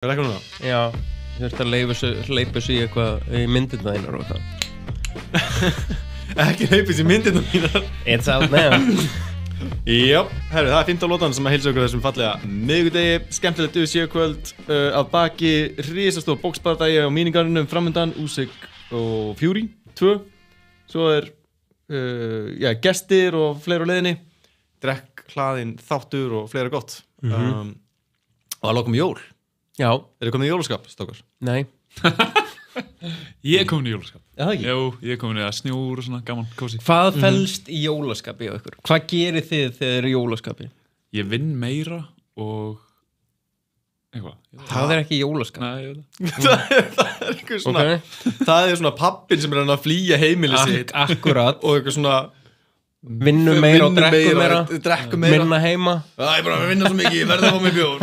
Er ekki núna? Já, þú ert að leipa sig eitthvað í myndirna þínar og það. Ekki hleypa sér myndirna mínar. It's out now. Já, herru, það er 15 lótan sem að heilsa okkur þessum fallega miðvikudegi, skemmtilegt UFC-kvöld, að baki risastór boxbardagi á míningarunum framöndan, Usyk og Fury 2. Svo er gestir og fleira á leiðinni, drekk, hlaðinn, þáttur og fleira gott. Og að lokum jól. Já. Eru komin í jólaskap, stókar? Nei. Ég er komin í jólaskap. Já, það ekki? Jú, ég er komin í að snjór og svona gaman, kósi. Hvað felst í jólaskapi á ykkur? Hvað gerir þið þegar þið eru í jólaskapi? Ég vinn meira og eitthvað. Það er ekki jólaskap. Nei, ég veit það er eitthvað svona, það er svona pappin sem er hann að flýja heimili sitt. Akkurat. Og eitthvað svona Vinnum meira og drekkum meira. Minna heima. Það er bara að vinna svo mikið, ég verði að fá mig bjór.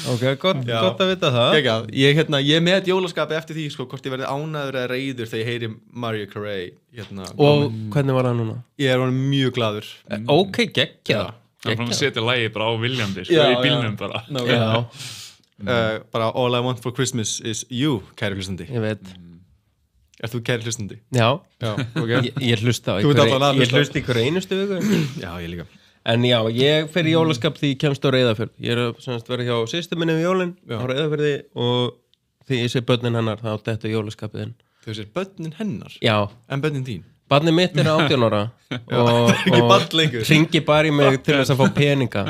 Ok, gott að vita það. Ég er með jólaskapi eftir því, sko, hvort ég verði ánæður eða reiður þegar ég heyri Mariah Carey. Og hvernig var það núna? Ég er mjög glaður. Ok, geggjað. Það er frá að setja lagið bara á viljandi, sko, í bílnum bara. Já. Bara all I want for Christmas is you, kæri hlustandi. Ég veit. Er þú kæri hlustandi? Já. Okay. Ég hlusta á Ég hlusta ykkur einustu viku. Já, ég líka. En já, ég fer í jólaskap því ég kemst á Reyðarfjörð. Ég er að vera hjá systur minni við jólin á Reyðarfjörði og því ég sé börnin hennar þá þetta jólaskapið inn. Þú sér börnin hennar? Já. En börnin þín? Barnið mitt er 18 ára og hringi bara í mig til þess að fá peninga.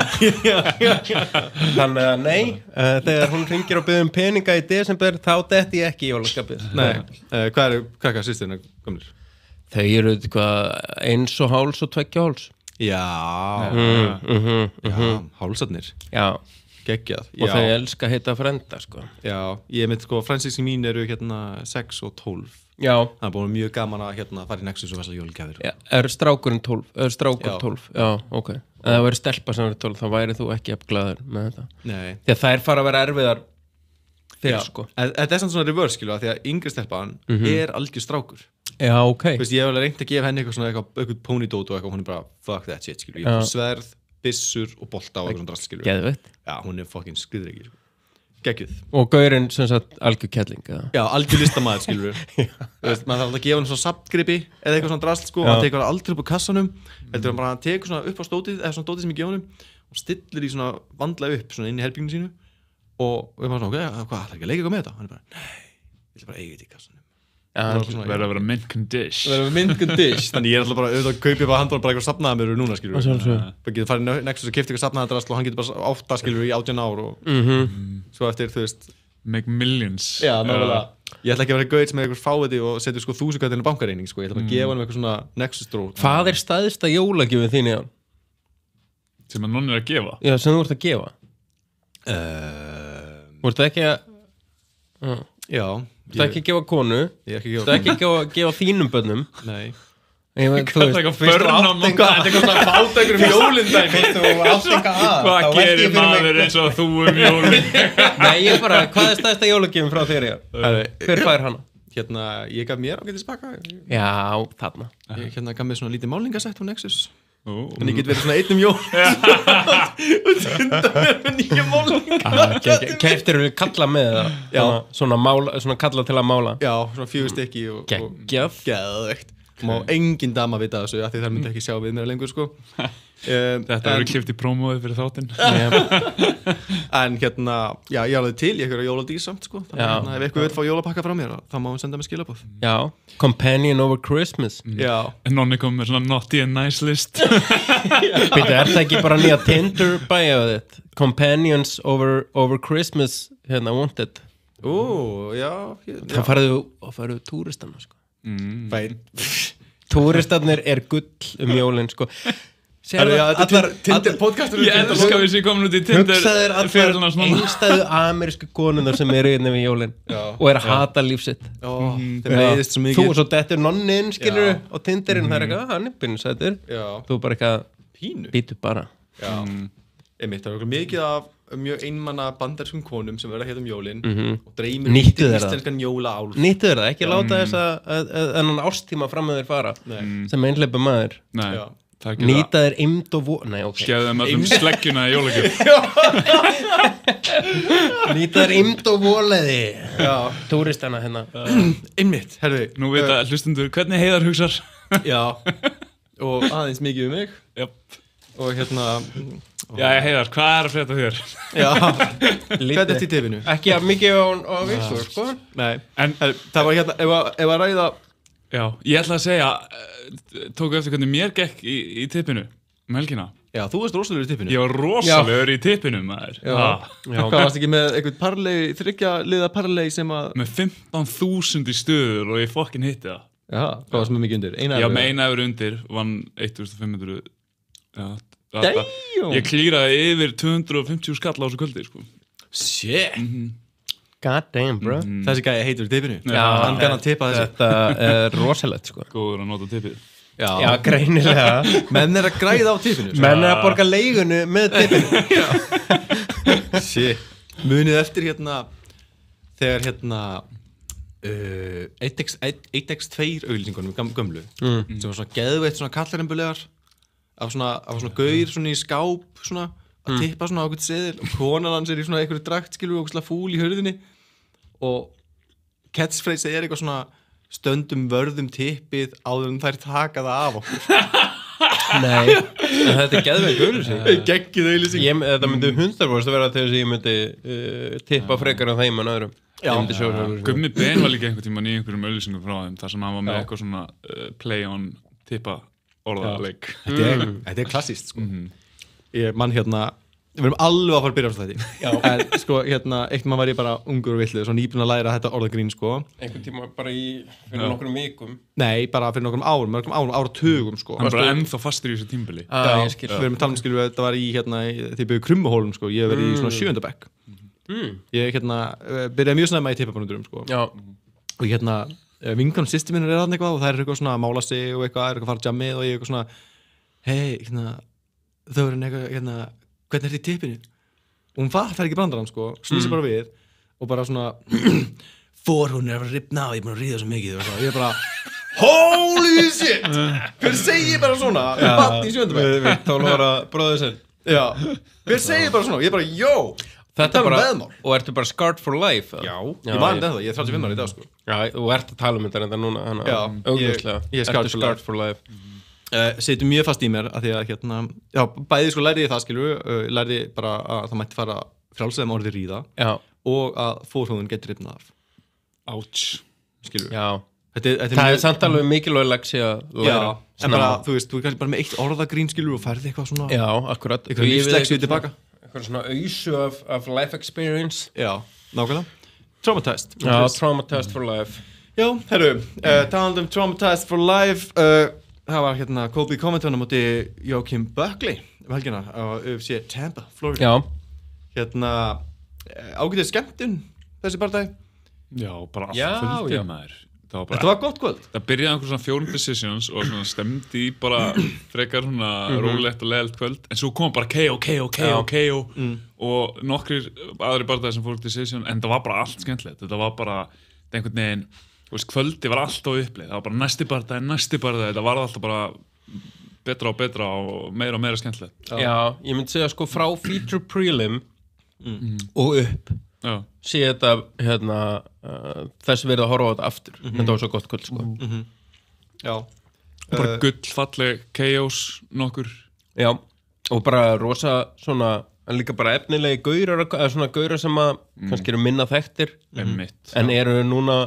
Þannig að nei, þegar hún hringir og biður peninga í desember þá detti ég ekki í jólaskapið. Nei, hvað eru krakka systurina komnir? Þau eru eins og háls og tveggja háls. Já, hálsarnir. Já. Geggjað. Og þau elska að heita frenda, sko. Já, ég mynd, sko, fransíski mín eru 6 og 12. Já. Það er búin mjög gaman að fara í Nexus og vesla jólagjafir. Já, er strákur 12? Já, ok. En það væri stelpa sem verið 12, þá væri þú ekki glaður með þetta. Nei. Því að þær fara að vera erfiðar fyrir, sko. Þetta er samt svona reverse, skilu, því að yngri stelpan er algjör strákur. Já, ok. Þú veist, ég hef alveg reynt að gefa henni eitthvað ponydót og eitthvað, hún er bara, fuck that shit, skilu. Ég er sverð, byssur og bolta og eitthvað svona drast, skilu. Geðveikt. Já, hún er fucking skriðriki, sko. Geggjuð. Og gaurinn sem sagt algjör kettling, eða? Já, algjör listamaður, skilur við. Þú veist, maður þarf alltaf að gefa hann svona sapgripi eða eitthvað svona drast, sko, hann tekur það aldrei upp á kassanum, heldur hann bara að hann tekur svona upp á stótið eða svona stótið sem ég gefa honum og stillir í svona vandlega upp svona inn í herbygginu sínu og við erum bara svona, ok, hvað, ætlar ekki að leika eitthvað með þetta? Hann er bara, nei, ég ætla bara að eiga þetta í kassanum. Verður að vera mint condition. Þannig ég er alltaf bara auðvitað að kaupa bara handbólum bara eitthvað safnaða mér núna, skilur við. Það getur farið Nexus og keypt eitthvað safnaða drast og hann getur bara 8, skilur við, í 18 ár og svo eftir, þú veist. Make millions. Já, nákvæmlega. Ég ætla ekki að vera gauð sem er eitthvað fáiði og setja sko 1000 kall inn á bankareining, sko. Ég ætla bara að gefa hann eitthvað svona Nexus dró. Hvað er stærsta jólagjöfin þín í ár? Sem að nonni er að gefa? Já, sem þú ert að gefa. Þú ert ekki að... Já. Þú ert ekki að gefa konu. Ég er ekki Þú ert ekki að gefa þínum börnum. Nei. Hvað er eitthvað börnum? Þetta er eitthvað svona fáta ykkur jólindæmi. Fyrst þú átt eitthvað að. Hvað gerir maður eins og þú jólin? Nei, ég bara, hvað er stærsta jólagjöfin frá þér í ár? Hver fær hana? Ég gaf mér ágætis baka. Já, þarna. Ég gaf mér svona lítið málingasett á Nexus. En ég get verið svona einnum jól og tunda mér með nýja málinga. Keyptir þú kalla með það? Svona kalla til að mála? Já, svona 4 stykki. Geggjað. Geðveikt. Má engin dama vita þessu af því þær myndi ekki sjá við mér lengur, sko. Þetta verður klift í prómóið fyrir þáttinn. En já, ég alveg til, ég er jóladýr samt, sko. Þannig ef eitthvað vil fá jólapakka frá mér, þá má hún senda mér skilaboð. Já, companion over Christmas. Já. Nonni kom með svona naughty and nice list. Býtu, er það ekki bara nýja Tinder bæjaðu þitt? Companions over Christmas, wanted. Já. Það farðu túristana, sko. Fæn. Túristarnir er gull jólin, sko. Tinder podcastur. Ég elska við sér komin út í Tinder. Hugsaðir allar einstæðu amerísku konunnar sem eru hérna við jólin og er að hata lífsitt. Þeim leiðist svo mikið. Þú og svo dettur nonnin, skilur, og Tinderinn, það er eitthvað, hann er byrjusættur. Þú bara eitthvað, býtu bara. Já, einmitt, það er mikið af mjög einmanna bandarskum konum sem verða hérna jólin og dreymir íslenskan jólaálf. Nýttu þér það, ekki láta þess að þennan árstíma fram með þér fara sem einhleipa maður. Nei. Nýta þér eymd og Nei, ok Gefðu þeim öllum sleggjuna í jólagjöf Nýta þér eymd og voleði Túristana hérna Einmitt, herðu Nú vita hlustundur hvernig Heiðar hugsar Já, og aðeins mikið mig Jöp Og hérna Já, Heiðar, hvað að frétta þér? Já, hvað er í tippinu? Ekki að mikið á vissu, sko Nei, en það var hérna ef að ræða Já, ég ætla að segja tóku eftir hvernig mér gekk í tippinu helgina Já, þú varst rosalegur í tippinu Ég var rosalegur í tippinu, maður Hvað varst ekki með eitthvað parlay, 3 liða parlay sem að Með 15.000 í stöður og ég fokkin hitti það Já, hvað varst með mikið undir? Já, með eina efur undir vann 1.500 Já, Damn. Ég klíraði yfir 250 skall á þessu kvöldi, sko Shit God damn, bro Þessi gæði heitur í tippinu Já, hann kann að tippa þessu Þetta er rosalegt, sko Góður að nota tippið Já, greinilega Menn er að græða á tippinu Menn er að borga leigunu með tippinu Shit Munið eftir hérna þegar hérna 1x2 auglýsingunum gömlu sem var svona geðveitt svona kallarimbulegar af svona gaur svona í skáp svona að tippa svona ákveðt seðil og konan hans í svona einhverju drakt skilur og fúl í hörðinni og catchphrase eitthvað svona stöndum vörðum tippið áður en þær taka það af okkur Nei, en þetta er geðveikt auglýsing Geggjuð auglýsing Þetta myndi 100% vera til þess að ég myndi tippa frekar en þeim en öðrum Gummi Ben var líka einhvern tímann í einhverjum auglýsingum frá þeim þar sem hann var með eitthvað svona play on tippa orðaleik Þetta er klassíst sko. Ég mann hérna við erum alveg að fara að byrja á þetta en sko hérna eitt mann var ég bara ungur og villið svo nýbúin að læra þetta orðagrín sko einhvern tíma bara fyrir nokkrum vikum nei bara fyrir nokkrum áratugum sko hann bara ennþá fastur í þessu tímbili ég skil við erum að tala skilur þetta var í hérna þegar ég byrjuði Krummuhólum sko ég hef verið í svona 7. bekk ég hérna byrjaði mjög snemma í tippabandurum sko og hérna vinkonum systir minn þarna eitthvað og þær eitthvað svona að mála sig og eitthvað að fara jammið og ég eitthvað svona hey hérna þau eru eitthvað hérna hvernig er þetta í tippinu? Og hún fattar ekki brandarann sko, snýsir bara við og bara svona hún er að fara ripna og ég er búin að ríða svo mikið og ég er bara holy shit hver segir bara svona batn í 7. bekk við 12 ára bróðið sér já, hver segir bara svona og ég er bara jó þetta er bara veðmál og ertu bara scarred for life já ég man þetta ég er 35 ára í dag sko já, þú ert að tala um þetta núna já, ég er scarred for life setur mjög fast í mér að því að hérna, já, bæði sko lærði ég það skilur lærði bara að það mætti fara frjálslega með orðið ríða og að fórhóðun getur ripnað af ouch skilur já, það er samt alveg mikilvæg leksi að læra en bara, þú veist, þú er kannski bara með eitt orðagrín skilur og færði eitthvað svona já, akkurat eitthvað lífsleksi tilbaka eitthvað svona ausu af life experience já, nákvæmlega traumatized traumatized for life já, herru, talandi traumatized for life það var hérna Kobe Covington á móti Joakim Buckley helgina á UFC Tampa, Florida já hérna ágætið skemmtun þessi bardagi já, bara allt kvöldið maður þetta var gott kvöld það byrjaði einhver svona 4 decisions og svona stemdi í bara frekar svona rólegt og leiðilegt kvöld en svo kom bara KO og nokkrir aðri bardagi sem fóru decision en það var bara allt skemmtilegt þetta var bara einhvern veginn kvöldi var alltaf uppleið, það var bara næsti barðið, þetta var alltaf bara betra og betra og meira skemmtilegt. Já, ég myndi segja sko frá feature prelim og upp sé þetta hérna þess verið að horfa á þetta aftur þetta var svo gott kvöld sko Já bara gullfalleg chaos nokkur Já, og bara rosa svona líka bara efnilegi gaurar svona gaurar sem að kannski eru minna þekktir en eru núna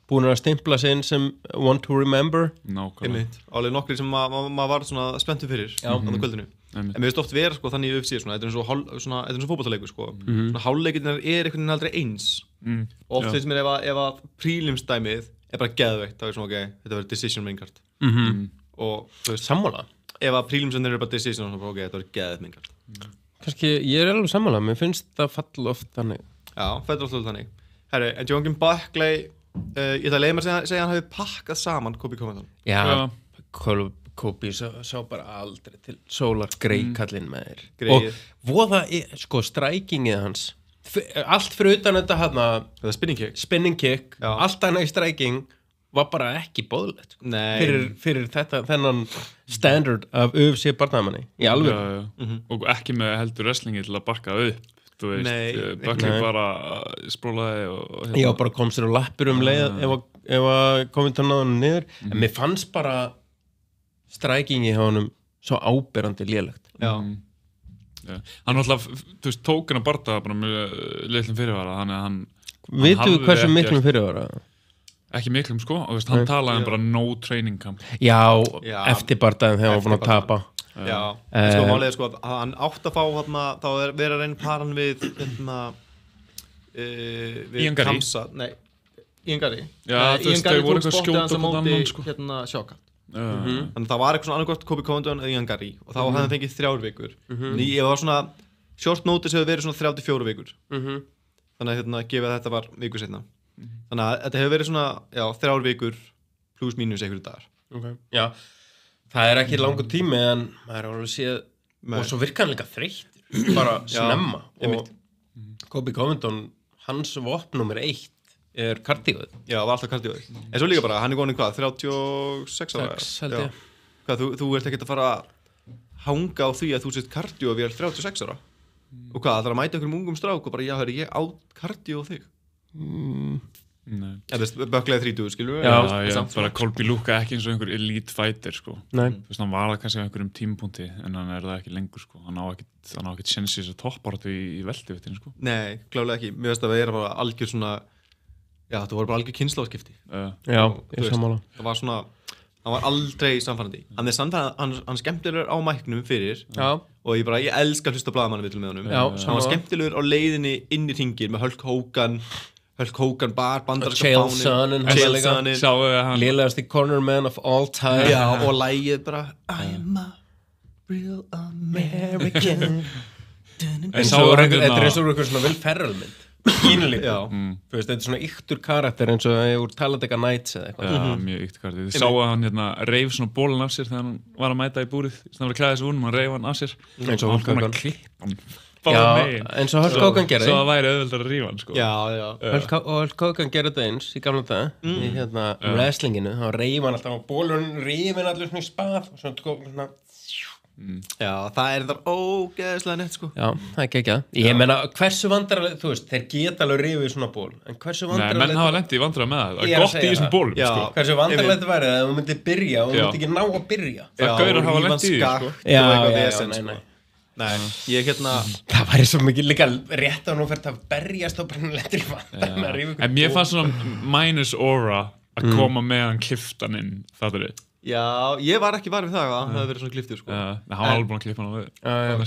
búin að stimpla sig inn sem want to remember alveg nokkri sem maður var svona spenntur fyrir á kvöldinu en mér finnst oft vera sko þannig í UFC svona, þetta er eins og fótboltaleikur sko hálfleikirnir er einhvern veginn aldrei eins og oft finnst mér ef að prílimsdæmið er bara geðveikt þá er svona ok, þetta verður decision mingart og þú veist sammála ef að prílimsdæmið er bara decision þá ok, þetta verður geðveikt mingart kannski ég er alveg sammála, mér finnst það falla oft þannig já, falla oft þannig herri, en Joakim Buckley ég ætla að leiða mér að segja að hann hefði pakkað saman Kobe Covington já. Kobe sá bara aldrei til sólar greikallinn með þér og voða, sko, strækingið hans allt fyrir utan þetta hana spinning kick allt annað í stræking var bara ekki boðlegt sko. Nei. fyrir þennan standard af UFC barnaðamanni í alveg og ekki með heldur wrestlingi til að bakka upp þú veist, Buckley bara sprólaði og já, bara kom sér á lappir leið ef að Covington náði hann niður en mér fannst bara strækingi hjá honum svo áberandi lélegt hann alltaf, þú veist, tók hann að barta bara með litlum fyrirvara þannig að hann vitum við hversu miklum fyrirvara ekki miklum sko, og veist, hann talaði bara no training camp já. Eftir bardaðin þegar hann var búin að tapa já, sko málega sko að hann átt að fá þarna, þá verið að reyna paran við Ian Garry Ian Garry Ian Garry tók spottið hans á móti Sjáka þannig að það var eitthvað svona annarkort Kobe Covington eða Ian Garry og þá hefði hann fengið 3 vikur ég var svona, short notice hefur verið svona 3-4 vikur þannig að gefið að þetta var viku setna þannig að þetta hefur verið svona 3 vikur pluss mínus einhverju dagar já, það er ekki langur tími en maður er alveg séð og svo virkar hann líka þreyttur bara snemma og Kobe Covington, hans vopn nummer 1 er kardióið já, var alltaf kardióið en svo líka bara, hann er góðin hvað, 36 ára? 6 held ég hvað, þú ert ekkert að fara að hanga á því að þú sett kardió við 36 ára og hvað, það er að mæta einhverjum ungum strák og bara, já, hörru, ég á kardió þig Buckley 30, skilur við bara Colby Luka ekki eins og einhver elite fighter sko. Þú veist, hann var það kannski á einhverjum tímapunkti en hann er það ekki lengur sko. hann á ekkert séns í þessu toppáratu í veldivittinu sko. Nei, klálega ekki mér veist að það er bara algjör svona já, það voru bara algjör kynslóðskipti já, ég sammála það var svona, hann var aldrei samfærandi hann skemmtilegur á mæknum fyrir og ég elska að hlusta blaðamanna við til með honum hann var skemmtilegur á leiðinni inn í hringir með Hulk Hogan bar bandarinska fánin lélegasti cornerman of all time já, og lægið bara I am a real American þetta er eins og einhver svona Will Ferrell mynd pínulítið þetta er svona yktur karakter eins og úr Talladega Nights eða eitthvað mjög yktur karakter, þið sáu að hann reif svona bólun af sér þegar hann var að mæta í búrið þannig að klæða þessu hann reif hann af sér eins og Hulk Hogan eins og Hulk Hogan gerði svo það væri auðveldar að rífa hann sko. Hulk Hogan gerði þetta eins í gamla dag í wrestlinginu, þá reif hann alltaf á bólun rifin allir svona í spað og svona já, það er þar ógeðslega nett sko já, það er ekki ég meina, hversu vandrarlega, þú veist, þeir geta alveg rifið svona ból, en hversu vandrarlega menn hafa lent í vandræða með það er gott í þessum bólum sko. hversu vandrarlega þetta væri að þú myndir byrja og þú myndir ekki ná að byrja það gauður hafa lent í sko. nei, ég það væri svo mikið líka rétt að nú fyrir að berjast og bara lettir í vann en mér fannst svona minus aura að koma með hann kliftaninn það er já, ég var ekki var við það að hann hefði verið svona kliftur sko. hann var alveg búin að klippa hann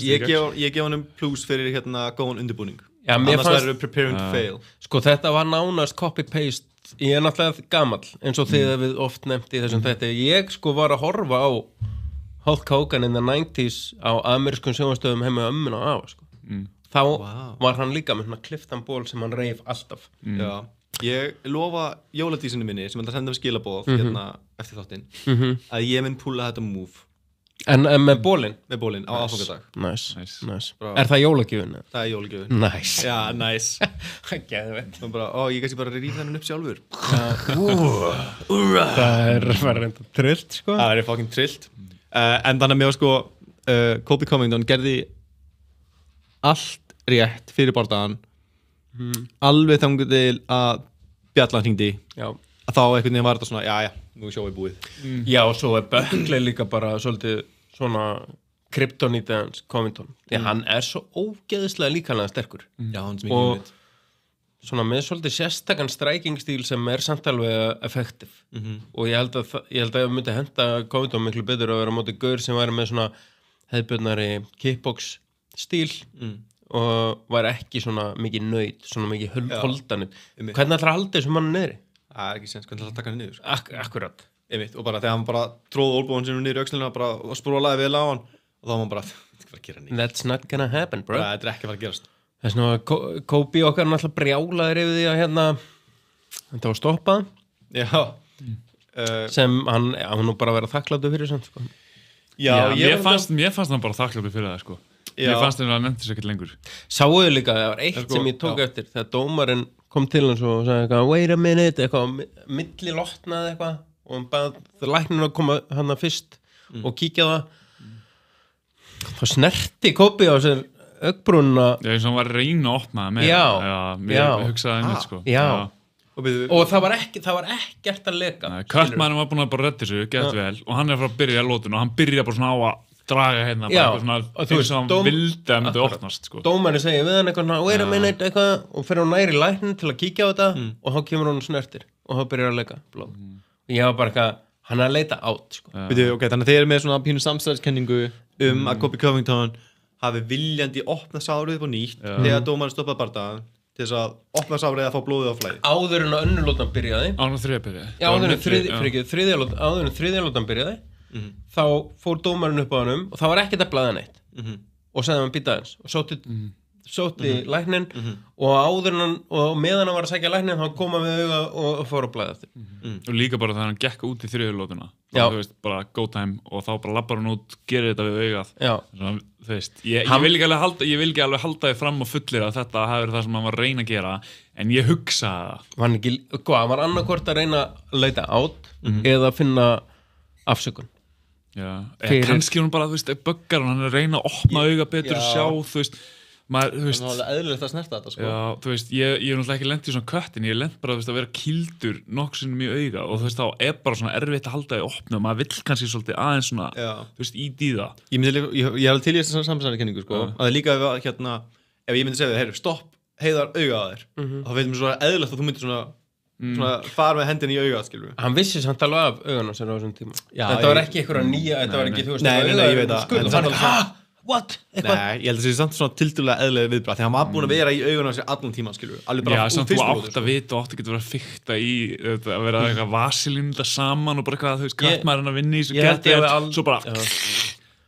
ég gef hann plus fyrir góðan undirbúning annars verður preparing to fail sko þetta var nánast copy-paste ég er náttúrulega gamall eins og þið við oft nefnt í þessum þetta ég sko var að horfa á Hulk Hogan in the 90s á amerískum sjónvarpsstöðum heima ömmun á sko. þá var hann líka með kliftan ból sem hann reif alltaf já ég lofa jóladísinu minni sem þetta senda skilabóð eftir þáttinn að ég mun púla þetta move en með bólinn? með bólinn á aðfangadag nice. Er það jólagjöfin? það er jólagjöfin nice. já, nice ég kannski bara ríf þennan upp sjálfur það er bara reynda trillt sko það er fucking trillt en þannig að mér sko Kobe Covington gerði allt rétt fyrir bardagan alveg þangur til að bjallan hringdi að þá einhvern veginn var þetta svona já, nú er sjóið búið já, og svo er Buckley líka bara svolítið svona kryptonítið hans Covington því hann er svo ógeðislega líkanlega sterkur já, hans mikið og svona með svolítið sérstakann strækingstíl sem er samt alveg effektiv og ég held að ég myndi henda Covington miklu betur að vera á móti gaur sem væri með svona hefðbundnari kickbox stíl og var ekki svona mikið nöyt svona mikið holdanut hvernig ætlar að halda þessum mann niðri? það er ekki sens, hvernig ætlar að taka hann niður sko? akkurat og bara þegar hann bara tróð olbúan sinni niður í öxlina og sprólaði vel á hann og þá var hann bara, þetta er ekki að gera nýtt that's not gonna happen bro þetta er ekki að fara að gerast þess vegna Kobe okkar náttúrulega brjálaður yfir því að þetta var stoppað sem hann nú bara verið þakkláttur fyrir samt sko mér fannst hann bara þakkláttur fyrir það sko mér fannst það að nefndi sér ekkert lengur sáuðu líka, það var eitt sem ég tók eftir þegar dómarinn kom til hans og sagði eitthvað wait a minute, eitthvað milli lotnað eitthvað og hann bað læknir að koma hann fyrst og kíkja það snerti Kobi á sér augnbrúnina eins og hann var að reyna að opna það með ég hugsaði einmitt sko og það var ekkert að leka Kattmaðurinn var búin að bara redda þessu, gett vel og hann að fara að byrja að lótinu og hann byrja bara svona á að draga hérna bara svona eins og hann vildi að myndi opnast sko. Dómarinn segir við hann eitthvað wait a minute eitthvað og fyrir hann næri læknin til að kíkja á þetta og þá kemur hann snertir og þá byrjar að leka blóð og ég var bara eitthvað, hann að leita át sko. Okay, þannig að þeir eru með svona pínu samstæðiskenningu að Kobe Covington hafi viljandi opnað sárið upp á nýtt þegar dómarinn stoppaði bardagann til þess að opna sárið að fá blóðið á flæði áður en að önnur lótan byrjaði áður en þriðja lótan byrjaði þá fór dómarinn upp á hannum og það var ekkert að blaða neitt og sagði hann býta eins og sótti læknin og áður hann og meðan hann var að sækja læknin þá kom hann við auga og fór að blaða eftir og líka bara þegar hann gekk út í þriðju lótuna þú veist, bara go time og þá bara labbar hann út, gerir þetta við augað svona, þú veist, ég vil ekki alveg halda þið fram og fullir að þetta hafi verið það sem hann var að reyna að gera en ég hugsa hann var annarkvort að reyna að leita át eða finna afsökun kannski hún bara, þú veist, böggar hann er að reyna að opna auga betur og sjá, þú veist maður, þú veist, það er alveg eðlilegt að snerta þetta sko. Já, þú veist, ég er náttúrulega ekki lent í svona köttin ég er lent bara, þú veist, að vera kýldur nokkuð sinnum í auga og þú veist, þá er bara svona erfitt að halda því opnu og maður vill kannski svolítið aðeins svona, þú veist, íti í það Ég er alveg til í þess að samsæðarkenningu sko, að það líka hérna, ef ég myndi segja þér, heyrðu, stopp, heiðar auga að þér þá veitum við svona eðlilegt að þú myndir svona fara með hendin í auga, skilur hann vissi samt alveg af augunum sér á þessum tíma þetta var ekki einhverja nýja, þetta var ekki, þú veist, ég veit það what? Nei, ég held að það sé samt svona tildulega eðlilega viðbragð því hann var búin að vera í augunum sér allan tíman, skilur alveg bara samt þú átt að vita og átt að geta verið að fikta í að vera eitthvað vasilínda saman og bara eitthvað, þú veist, kraftmaðurinn að vinna í svo gett svo bara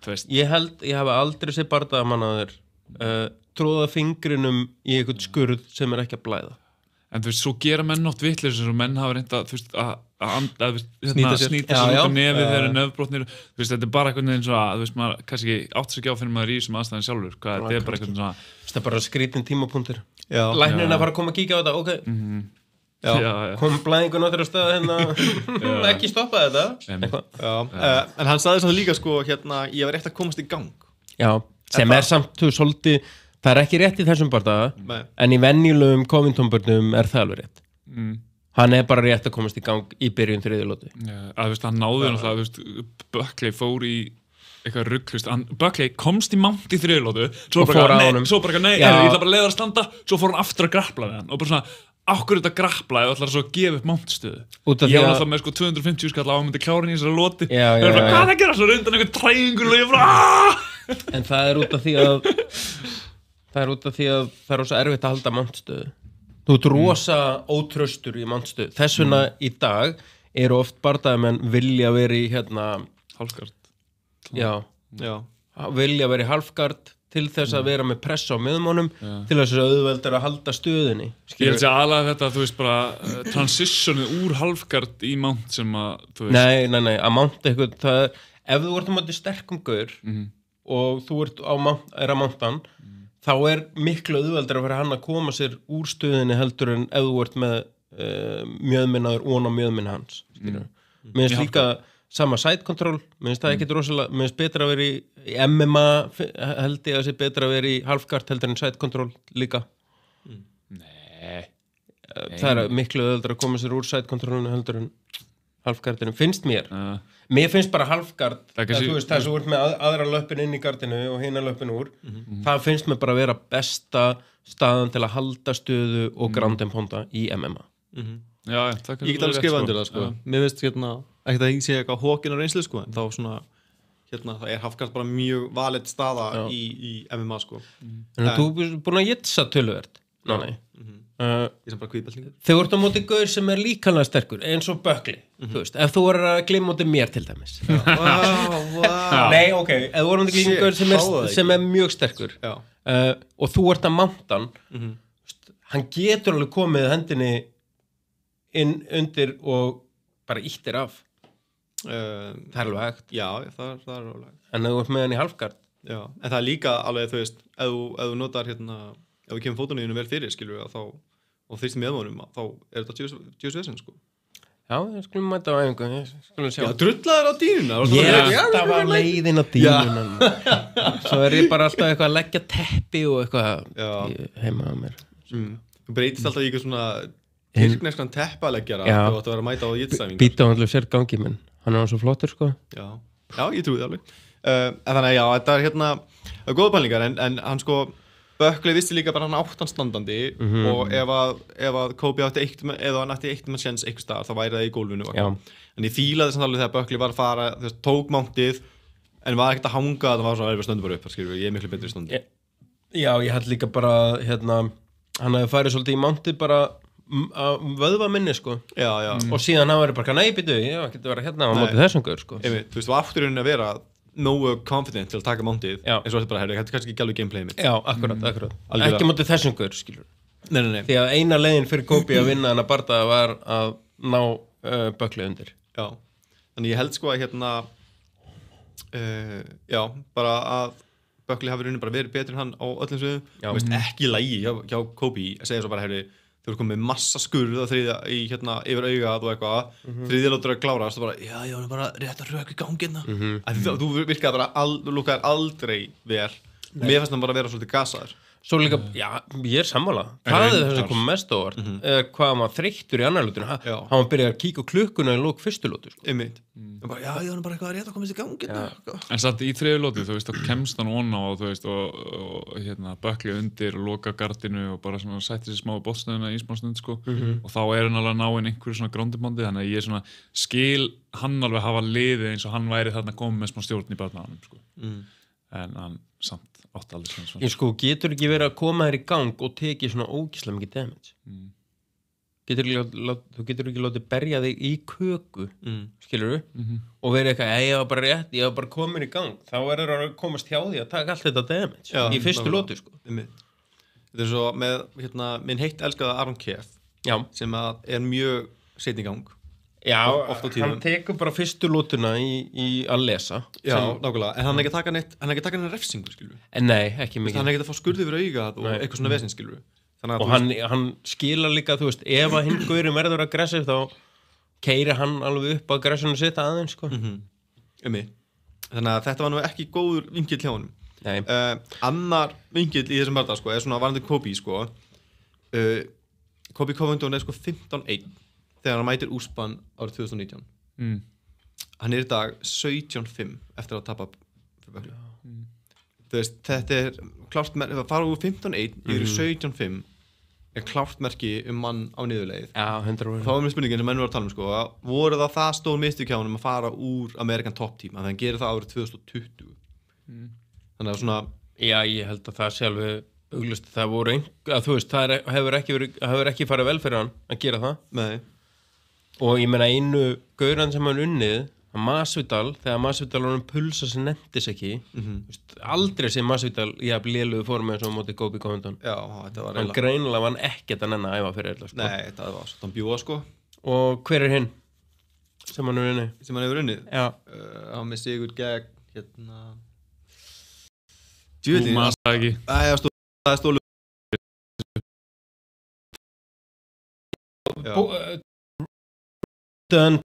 þú veist ég hafi aldrei séð bardaðamann að þér tróða fingrinum í einhvern skurð sem er ekki að blæða en þú veist, svo gera menn oft vitleysur sem menn hafa reynda, þú veist, að snýta sér út á nefið þegar er nefbrotnir þú veist, þetta er bara eitthvað eins og að þú veist, maður kannski átt sér ekki á fyrir maður í þessum aðstæðan sjálfur hvað þetta er bara eitthvað svona þetta er bara skrítin tímapunktur læknirinn að fara að koma að kíkja á þetta, ok kom blæðingun á þeirra stað hérna ekki stoppa þetta en hann sagði svona líka sko hérna, ég var rétt að komast í gang sem er samt þú svolítið það er ekki rétt í þessum bardaga en í venjulegum Covington-börnum er það alveg rétt hann er bara rétt að komast í gang í byrjun þriðju lótu að þú veist, hann náði náttúrulega, þú veist Buckley fór í eitthvað rugl, þú veist Buckley komst í mount í þriðju lótu svo bara nei, ég ætla bara að leiða að standa svo fór hann aftur að grappla við hann og bara svona, ákveður þetta grappla eða ætlar svo að gefa upp mountstöðu ég var alltaf með sko 250 skall á að myndi klára í þessari lóti hvað það gera svo rundan einhvern træðingur og ég bara en það er út af því að það er rosa erfitt að halda mountstöðu þú ert rosa ótraustur í mountstöðu þess vegna í dag eru oft bardagamenn vilja vera í hérna halfgard vilja vera í halfgard til þess að vera með press á miðmónum til þess að auðveldar að halda stöðinni ég held að aðlaga þetta, þú veist bara transitionið úr halfgard í mount sem að, þú veist nei, að mount eitthvað, það er ef þú ert á móti sterkum gaur og þú ert á mountan þá er miklu auðveldar að vera hann að koma sér úr stöðinni heldur en ef þú ert með mjöðminnaður og mjöðminna hans mér finnst líka sama side control mér finnst það ekkit rosalega, mér finnst betra að vera í MMA held ég að sé betra að vera í halfguard heldur en side control líka það er miklu auðveldar að koma sér úr side controlinu heldur en halfguardinu, finnst mér mér finnst bara halfguard þú veist það sem þú ert með aðra löppin inn í gardinu og hina löppin úr það finnst mér bara að vera besta staðan til að halda stöðu og ground and pounda í MMA ég get alveg skrifað undir það sko mér finnst hérna, ekkert að ég sé eitthvað hókin á reynslu sko en þá svona hérna, það er halfguard bara mjög valid staða í MMA sko en þú er búin að jetsa töluvert ég sem bara kvíðbeltingur þegar þú ert á móti gaur sem er líkanlega sterkur eins og Buckley, þú veist, ef þú er að gleyma móti mér til dæmis nei, ok, ef þú er á móti gaur sem er mjög sterkur og þú ert að mountan hann getur alveg komið hendinni inn undir og bara íttir af það er alveg hægt það er alveg hægt en ef þú ert með hann í halfguard en það er líka alveg, þú veist, ef þú notar hérna ef við kemur fótunniðinu vel fyrir, skilur við, þá og þeir sem meðmónum þá þetta Joe Sesson sko. Já, ég skulum mæta á æfingu, skulum sjá. Já, drullaður á dýnuna. Það var leiðin á dýnuna. Svo ég bara alltaf eitthvað að leggja teppi og eitthvað heima á mér. Þú breytist alltaf í eitthvað svona tyrkneskan teppaleggjara þegar þú ætti að vera að mæta á jitsæfingar. Býta á allir sér gangi minn, hann svo flottur sko. Já, ég trúi það alveg. Þannig að já, þetta hérna góða pælingar, en hann sko Buckley vissi líka bara hann áttan standandi og ef að Kobe átti eða hann ætti eitt með séns einhvers staðar þá væri það í gólfinu en ég fílaði samt alveg þegar Buckley var að fara tók mountið en var ekkert að hanga það var svona stöndu bara upp ég er miklu betri stöndu Já, ég held líka bara hann hefði farið svolítið í mountið bara að vöðva minni sko já. Og síðan hann verið bara nei býtu, ég geti verið hérna á móti þessum gaur sko Þú veist, þú afturinn að vera nógu confident til að taka mountið eins og þetta bara, þetta kannski ekki alveg gameplayið mitt Já, akkurat Ekki mótið þessum gaur, skilur Nei Því að eina leiðin fyrir Kobe að vinna hann að bardaða var að ná Buckley undir Já, þannig ég held sko að já, bara að Buckley hafi raunin bara verið betri en hann á öllum sviðum ekki í lagi hjá Kobe að segja svo bara, þú er komið massa skurð að þriðja í yfir augað og eitthvað þriðja lótur að klárast og bara, já, ég var bara rétt að röka í gangina þú virkaði bara, þú lúkaðir aldrei vel mér fannst hann bara að vera svolítið gasaður Svo líka, já, ég er sammála það er það sem kom mest á óvart hvað hann var þreyttur í annar lótinu hann var byrjað að kíka á klukkuna í lók fyrstu lótu sko. bara, já, ég var bara eitthvað rétt að komast í gangina En satt í þriðju lótu, þú veist, þá kemst hann onna og þú veist, og Buckley undir og loka gardinu og bara svona sætti sér smá bottstöðuna í smá stund, sko og þá hann alveg að ná inn einhverju svona gróndibandi þannig að ég svona skil hann alveg hafa liðið eins og hann væri þarna komið með smá stjórn í barnaðanum, sko en hann samt átti aldrei svona Ég sko, getur ekki verið að koma þér í gang og teki svona ógeðslega mikið damage þú getur ekki látið berja þig í köku skilurðu og verið eitthvað, ég var bara rétt ég var bara komin í gang, þá það að komast hjá því að taka allt þetta damage í fyrstu lótu sko Þetta svo með minn heitt elskaða Aron Kef sem er mjög seinn í gang Já, hann tekur bara fyrstu lótuna í að lesa Já, nákvæmlega, en hann er ekki að taka neitt refsingu, skilur Nei, ekki mikið Hann er ekki að fá skurði yfir augað og eitthvað svona vesinn, skilur Og hann skilar líka, þú veist, ef að hinn gaurinn verður aggressiv þá keyrir hann alveg upp á aggressivinu sitt aðeins, sko Þannig að þetta var nú ekki góður vinkill hjá honum Annar vinkill í þessum barða, sko, er svona varandi Kobe, sko Kobe Covington er sko 15-1 þegar hann mætir Usman árið 2019 hann er í dag 17-5 eftir að tapa fyrir Buckley þú veist, þetta er klárt merki, að fara úr 15-1 yfir 17-5 er klárt merki mann á niðurleið Já, 100% þá er mér spurningin sem menn voru að tala sko, voru það stór mistök hjá honum að fara úr American Top Team, að hann gerir það árið 2020 þannig að svona Já, ég held að það sé alveg augljóst það voru að þú veist, það hefur ekki farið vel fyrir hann að gera það Nei Og ég meina einu gauran sem hann unnið Masvidal, þegar Masvidal var pulsa sem nefndis ekki aldrei sem Masvidal í að lélugu formi eins og móti Kobe Covington Já, þetta var hann greinilega var hann ekkert að nenna að æfa fyrir þetta sko. Nei, þetta var svona bjúa sko Og hver er hinn sem hann er unnið? Sem hann hefur unnið? Já Hann með sigur gegn Þú maður það ekki Það er stólu Done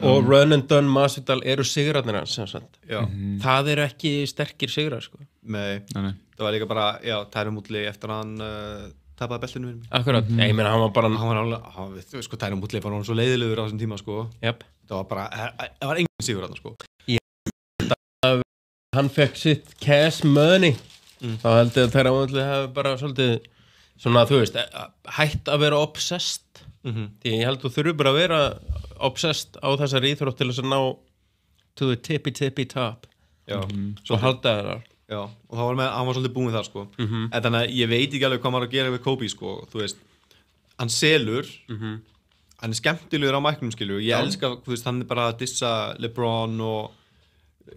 og Run and Done Masvidal eru sigrarnir hans það eru ekki sterkir sigrar sko. Nei, það var líka bara Tyron Woodley eftir hann tapaði beltinu Akkurat, ég meina hann var bara sko, Tyron Woodley var hann svo leiðilegur á þessum tíma sko. Það var bara, það var engin sigur hann sko. Hann fekk sitt cash money þá held ég að Tyron Woodley hefði bara svolítið svona, þú veist, hætt að vera obsessed því ég held þú þurfi bara að vera obsessed á þessari íþrótt til þess að ná to the tippy top svo halda það og þá var hann var svolítið búinn þar sko en þannig að ég veit ekki alveg hvað maður að gera við Kobe sko, þú veist hann selur hann er skemmtilegur á mæknum skilur ég elska, þú veist, hann er bara að dissa LeBron og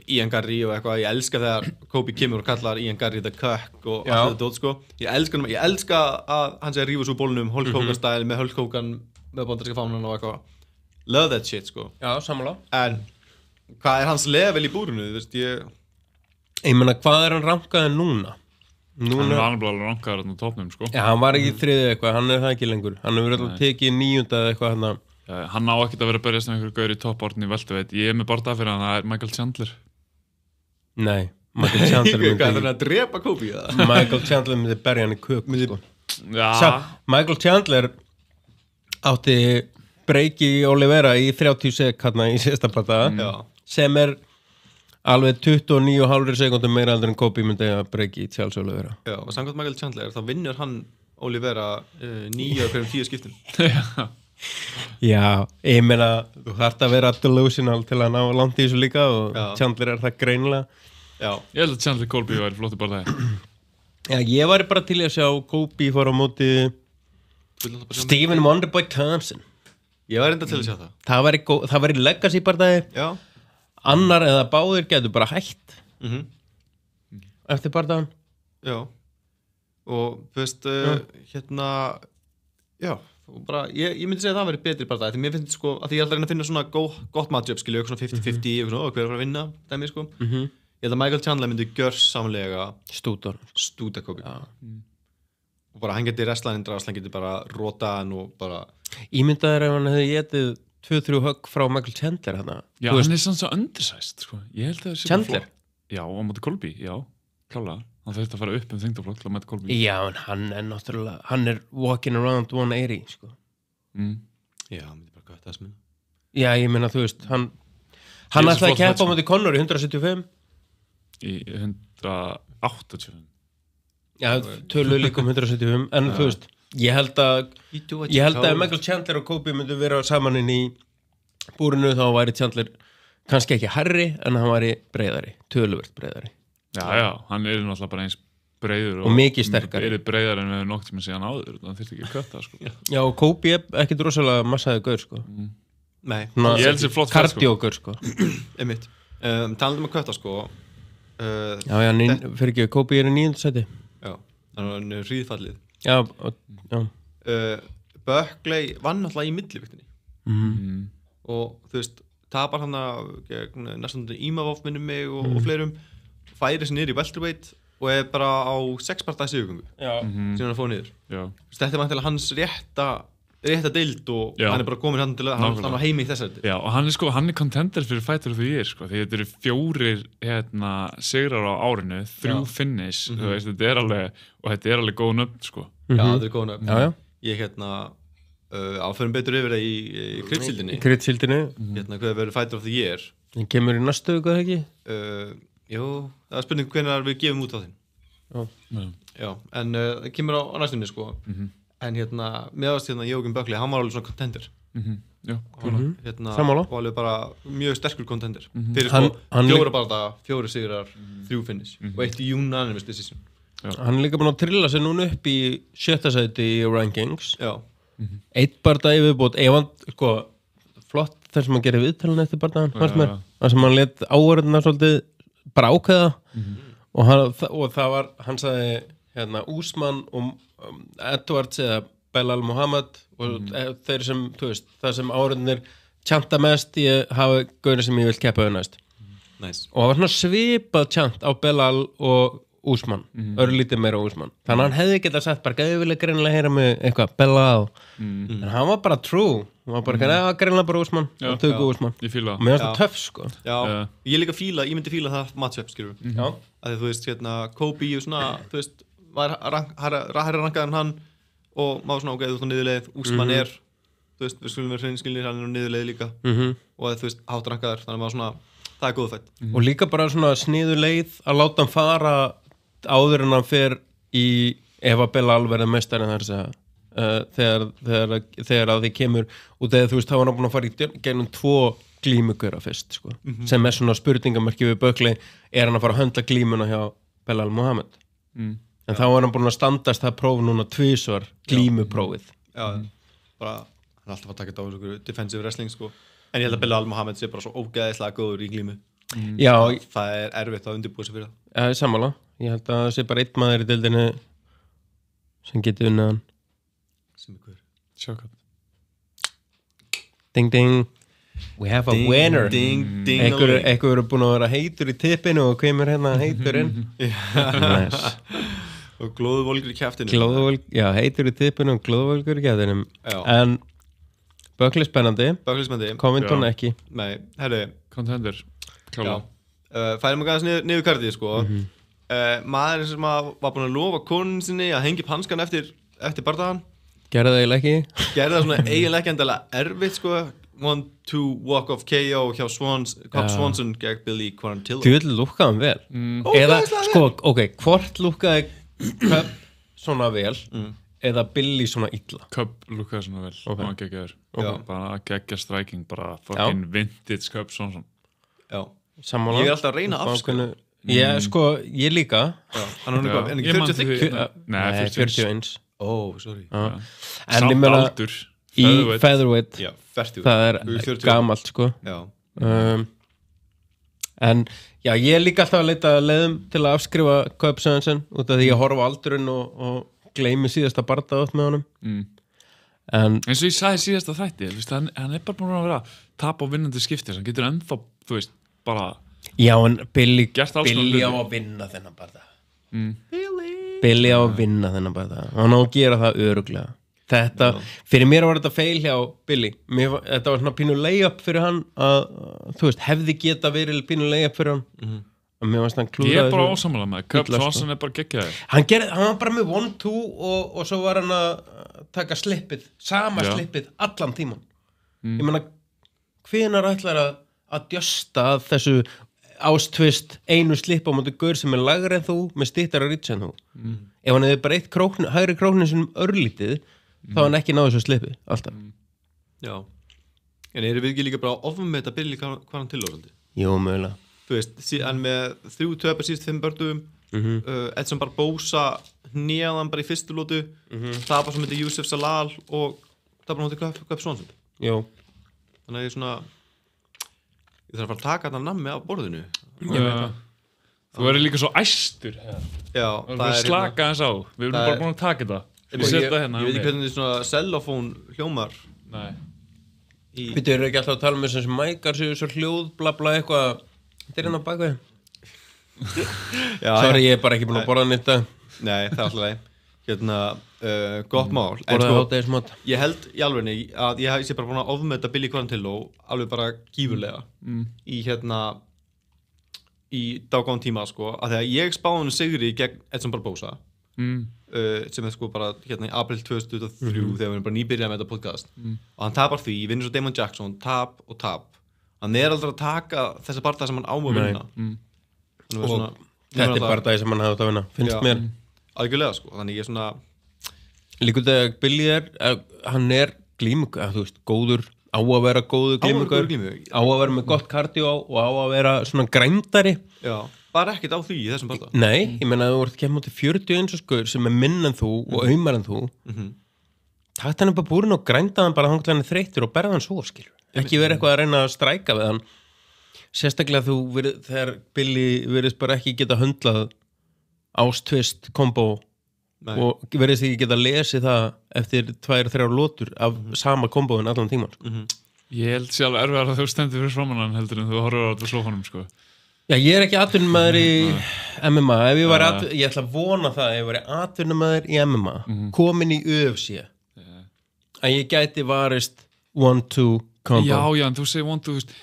Ian Garry og eitthvað, ég elska þegar Kobe kemur og kallar Ian Garry the Cock og allt þetta dót sko, ég elska að hann sé að rífa svo bólnum Hulk Hogan style með Hulk Hogan með bandaríska fánan og eitthvað love that shit sko Já, sammála en hvað er hans level í búrinu, þú veist, ég meina, hvað er hann rankaði núna? Hann var alveg rankaður á topnum, sko. Já, hann var ekki í þriðju eitthvað, hann það ekki lengur. Hann hefur alltaf tekið 9. eða eitthvað hann. Hann á ekkert að vera að berjast með einhver gaur í toppárni veltuveit. Ég með bara það fyrir hann, það er Michael Chandler. Nei, Michael Chandler myndi... Hvað, þannig að drepa Kobe, eða? Michael Chandler myndi berja hann í köku, sko. Já. Michael Chandler átti breaki í Oliveira í 30 sek hérna í síðasta plata sem alveg 29,5 sekúndum meira heldur en Kobe myndi að breaki í Charles Oliveira. Já, og samkvæmt Michael Chandler þá vinnur hann Oliveira 9 af hverjum 10 skiptum. Já, ég meina þú þarft að vera delusional til að ná langt í þessu líka og Chandler það greinilega. Já. Ég held að Chandler Colby væri flottur bara það. Já, ég væri bara til að sjá Kobe fara á móti Stephen Wonderboy Thompson. Ég væri enda til að sjá það. Það væri legacy bardaði. Já. Annar eða báðir getur bara hætt eftir bardaðan. Já. Og þú veist, já, og bara, ég myndi segja að það væri betri bardaði, því mér finnst sko, að því ég er alltaf að reyna að finna svona gott matchup, skilju, eitthvað svona 50-50, eitthvað svona, hver er að fara að vinna, dæmi, sko. Ég held að Michael Chandler myndi gjörsamlega stúta Kobe. Og bara hann geti wrestlaðinn drast, hann geti bara rotaðan og bara... Ímyndaður ef hann hefði getið 2-3 högg frá Michael Chandler hana. Já, hann er svona svo undersized, sko. Ég held að það sé Chandler? Já, á móti Colby, já, klálega. Hann þurfti að fara upp þyngdarflokk til að mæta Colby. Já, en hann er náttúrulega, hann er walking around 180, sko. Já, hann myndi bara gæta þess minna. Já, ég meina, þú veist, hann ætlaði að keppa á móti Conor í 175. Í 185. Já, töluðu líka 175, en þú veist, ég held að Michael Chandler og Kobe myndu vera saman inn í búrinu, þá væri Chandler kannski ekki hærri, en hann væri breiðari, töluvert breiðari. Já, hann er náttúrulega bara eins breiður og mikið sterkari. Er breiðar en við hefum nokkuð með síðan áður, þannig þurfti ekki að kötta, sko. Já, og Kobe er ekkit rosalega massaði gaur, sko. Nei. Ég held sér flott kardiógaur, sko. Einmitt. Talandi að kötta, sko. Já, fyrir ekki, Kobe er í 9. sæti. Já, hann er hríðfallið. Já. Buckley vann alltaf í milliviktinni. Og þú veist, tapar hann gegn næstum Imavov minnum mig og fleirum, færi sér niður í welterweight og er bara á 6 bardaga sigurgöngu sem hann fóð niður. Þetta er vantilega hans rétta deild og hann er bara komin hann til að hann á heimi í þessari. Já, og hann er contender fyrir Fighter of the Year, sko, því þetta eru 4 sigrar á árinu, 3 finish, þú veist, þetta er alveg góð nöfn, sko. Já, þetta er góð nöfn. Já. Ég áförum betur yfir það í kryddsíldinni. Hvað verður Fighter of the Year? Það kemur í næstu viku, ekki? Jú, það er spurning hvenær við gefum út á þinn. Já, en það kemur á næstunni, sko. En meðast Jókin Buckley, hann var alveg svona contender. Já, sammála. Og alveg bara mjög sterkur contender. Fyrir sko 4 bardaga, 4 sigrar, 3 finish og 1 unanimous decision. Hann er líka búinn að trilla sig núna upp í 7. sæti í rankings. Já. 1 bardaga í viðbót, sko, flott þar sem hann gerir viðtalinn eftir bardagan, fannst mér. Það sem hann let áhverjuna svolítið bara ákveða og það var, hann sagði Usman og Edwards eða Belal Muhammad og þeir sem, þú veist, það sem áhverjunir tjanta mest, ég hafa gaurið sem ég vil keppa við næst. Nice. Og það var svona svipað tjant á Belal og Usman, örlítið meira Usman. Þannig að hann hefði getað sagt bara, ég vilja greinilega heyra með eitthvað Belal. En hann var bara true. Hann var bara greinilega bara Usman og tökum Usman. Ég fíla það. Og mér finnst það töff, sko. Já, ég líka ég myndi fíla það matchup, skilur. Já. Að þú veist, Kobe og svona, þú veist, var hærra rankaður en hann og maður svona, ok, þú veist á niðurleið, Usman er, þú veist, við skulum vera hreinskilnir, hann er á niðurleið líka og þú veist, hátt rankaður, þannig maður svona, það er góð fætt. Og líka bara svona sniðuleið að láta hann fara áður en hann fer í ef að Belal verði meistari þar þegar að því kemur og þegar þú veist, þá var hann búin að fara í gegnum 2 glímugöra fyrst, sko, sem er svona spurningamarki við Buckley, er hann að fara að höndla glímuna hjá Belal Muhammad. En þá er hann búin að standast það próf núna 2 glímuprófið. Já, bara hann er alltaf að taka þetta á þessu defensive wrestling, sko. En ég held að Belal Muhammad sé bara svo ógeðislega góður í glímu. Já, það er erfitt að undirbúa sig fyrir það. Já, sammála. Ég held að það sé bara 1 maður í deildinni sem getur unnið hann. Sem er hver? Sjókat. Ding ding. We have a winner. Ding ding. Eitthvað eru búin að vera heitur í tippinu og kemur heiturinn. Nice. Og glóðuvolgur í kjæftinu já, heitur í tippinu og glóðuvolgur í kjæftinum en Buckley spennandi Covington ekki nei, herri Contender færum að gæðast niður kartið sko maður sem var búin að lofa konun sinni að hengja upp hanskan eftir bardagan gerði það eiginlega ekki gerði það svona eiginlega ekki endalega erfitt sko 1-2 walk-off KO hjá Cobb Swanson gegn Billy Quarantillo Djúvill lúkkaði hann vel eða, sko, ok, hvort lúkkaði Cobb svona vel eða Billy svona illa Cobb lúkkaði svona vel hann var geggjaður bara geggja striking bara fucking vintage Cobb Swanson sammála ég alltaf að reyna afskunu sko, ég líka hann er eitthvað, en ekki 40 nei, 41 sorry samt aldur í featherweight það er gamalt sko en já, ég er líka alltaf að leita leiðum til að afskrifa Cobb Swanson út af því ég horfa á aldurinn og gleymi síðasta bardaðátt með honum en eins og ég sagði síðasta þætti hann er bara búin að vera tap á vinnandi skipti hann getur ennþá, þú veist, bara já, en Billy á að vinna þennan bardaða Billy á að vinna þennan bardaða hann á að gera það örugglega þetta, fyrir mér var þetta feil hjá Billy þetta var svona pínu layup fyrir hann að, þú veist, hefði geta verið pínu layup fyrir hann að mér varst hann klúðraði ég er bara ósammála með Cobb Swanson er bara geggjaður hann var bara með 1-2 og svo var hann að taka slippið slippið allan tíman ég meina, hvenær ætlar að djösta þessu ástvist einu slipp á móti gaur sem er lagri en þú með styttara reach en þú ef hann hefði bara eitt hægri króknin sem örlítið þá hann ekki náðu þessu slippi alltaf já, en erum við ekki líka bara ofum með þetta Billy Quarantillo jú, mögulega þú veist, hann með 3 töpar síðust 5 bördum Edson Barbosa nýjaðan bara í fyrstu lótu það var svo myndi Yusuf Salal og það bara myndi Cobb Swanson jú þannig að ég svona ég þarf að fara að taka þetta nammi af borðinu þú verður líka svo æstur já, það er slaka eins á við erum bara búin að taka þetta ég veit ekki hvernig svona cellofón hljómar Við erum ekki alltaf að tala um þess að mækar séu svo hljóð bla bla eitthvað þetta er hérna á bakvið sorry, ég er bara ekki búin að borða nýtt nei, það er alltaf leið hérna, gott mál ég held í alvegni að ég sé bara búin að ofmeta Billy Quarantillo alveg bara gífurlega í hérna í dágóðan tíma sko að þegar ég spáði hann sigri gegn Edson Barbosa sem er sko bara hérna í april 2023 þegar við erum bara nýbyrjað með þetta podcast og hann tapar því, vinnur svo Damon Jackson tap og tap, hann er aldrei að taka þessa bardaga sem hann á að vinna og þetta er bardagi sem hann hafði átt að vinna, finnst mér algjörlega sko, þannig ég er svona líka þegar Billy hann er glímug, þú veist, góður á að vera góður glímugur á að vera með gott kardió og á að vera svona græmdari já, bara ekkert á því í þessum bardaga nei, ég meina að þú ert kemur til 41 skur sem er minn en þú og aumar en þú takt hann bara búrin og grænda hann bara hann hann þreyttur og berða hann svo skilur ekki verið eitthvað að reyna að stræka við hann sérstaklega þegar Billy verðist bara ekki geta höndlað ástvist kombo og verðist ekki geta lesið það eftir 2-3 lótur af sama kombóin allan tíman ég held sjálf erfiðar að þú stendur fyrir framann heldur en þú horfur á þetta slófanum sko já, ég er ekki atvinnumæður í MMA ef ég var ég ætla að vona það ef ég var atvinnumæður í MMA komin í UFC að ég gæti varist 1-2 kombo já, en þú segir 1-2